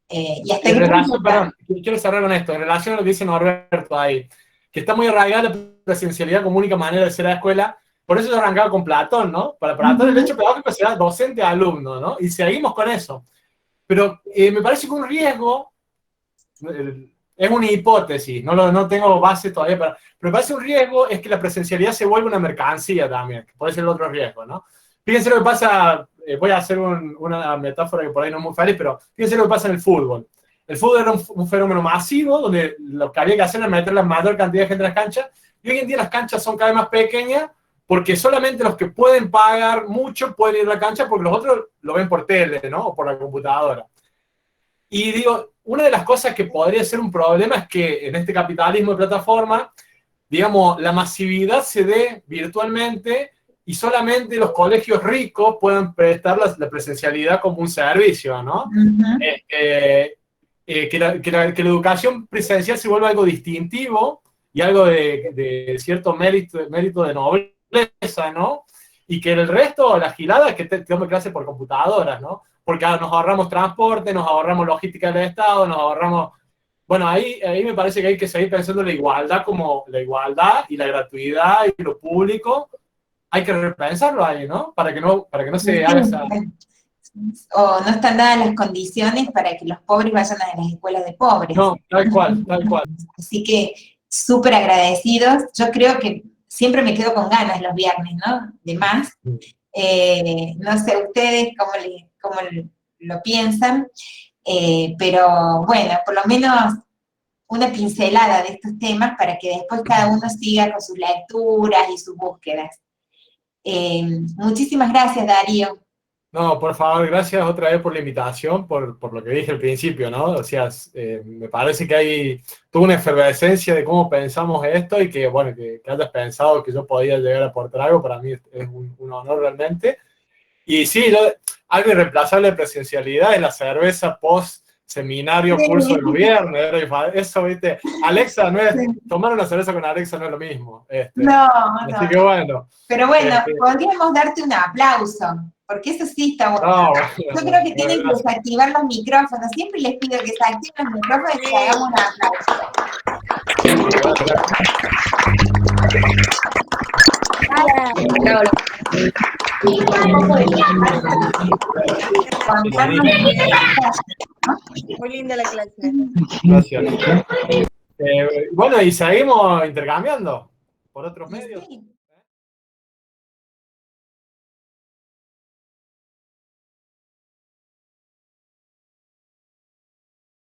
Y hasta En qué relación, punto... perdón, quiero cerrar con esto, en relación a lo que dice Norberto ahí, que está muy arraigada la presencialidad como única manera de ser a la escuela, por eso yo arrancaba con Platón, ¿no? Para Platón el hecho pedagógico será docente-alumno, ¿no? Y seguimos con eso. Pero me parece que un riesgo, es una hipótesis, no tengo base todavía, pero me parece un riesgo es que la presencialidad se vuelva una mercancía también, que puede ser el otro riesgo, ¿no? Fíjense lo que pasa, voy a hacer una metáfora que por ahí no es muy fácil, pero fíjense lo que pasa en el fútbol. El fútbol era un fenómeno masivo, donde lo que había que hacer era meter la mayor cantidad de gente en las canchas, y hoy en día las canchas son cada vez más pequeñas, porque solamente los que pueden pagar mucho pueden ir a la cancha, porque los otros lo ven por tele, ¿no? O por la computadora. Y digo, una de las cosas que podría ser un problema es que en este capitalismo de plataforma, digamos, la masividad se dé virtualmente y solamente los colegios ricos puedan prestar la presencialidad como un servicio, ¿no? Que la educación presencial se vuelva algo distintivo y algo de cierto mérito de nobleza, ¿no? Y que el resto, las giladas, que tenemos clase por computadoras, ¿no? Porque nos ahorramos transporte, nos ahorramos logística del Estado, nos ahorramos... Bueno, ahí me parece que hay que seguir pensando en la igualdad como la igualdad y la gratuidad y lo público. Hay que repensarlo ahí, ¿no? Para que no se haga esa... O no están dadas las condiciones para que los pobres vayan a las escuelas de pobres. No, tal cual, tal cual. Así que súper agradecidos. Yo creo que siempre me quedo con ganas los viernes, ¿no? De más. No sé ustedes cómo lo piensan, pero bueno, por lo menos una pincelada de estos temas para que después cada uno siga con sus lecturas y sus búsquedas. Muchísimas gracias, Darío. No, por favor, gracias otra vez por la invitación, por lo que dije al principio, ¿no? O sea, me parece que hay toda una efervescencia de cómo pensamos esto y que, bueno, que hayas pensado que yo podía llegar a aportar algo, para mí es un honor realmente. Y sí, algo irreemplazable de presencialidad es la cerveza post-seminario, curso del gobierno. Eso, ¿viste? Alexa no es, tomar una cerveza con Alexa no es lo mismo. No. Así que bueno. Pero bueno, podríamos darte un aplauso, porque eso sí está bueno. No, yo creo que tienen que desactivar los micrófonos. Siempre les pido que se activen los micrófonos y que hagamos un aplauso. Muy linda la clase. Gracias. Bueno, y seguimos intercambiando por otros medios. Sí.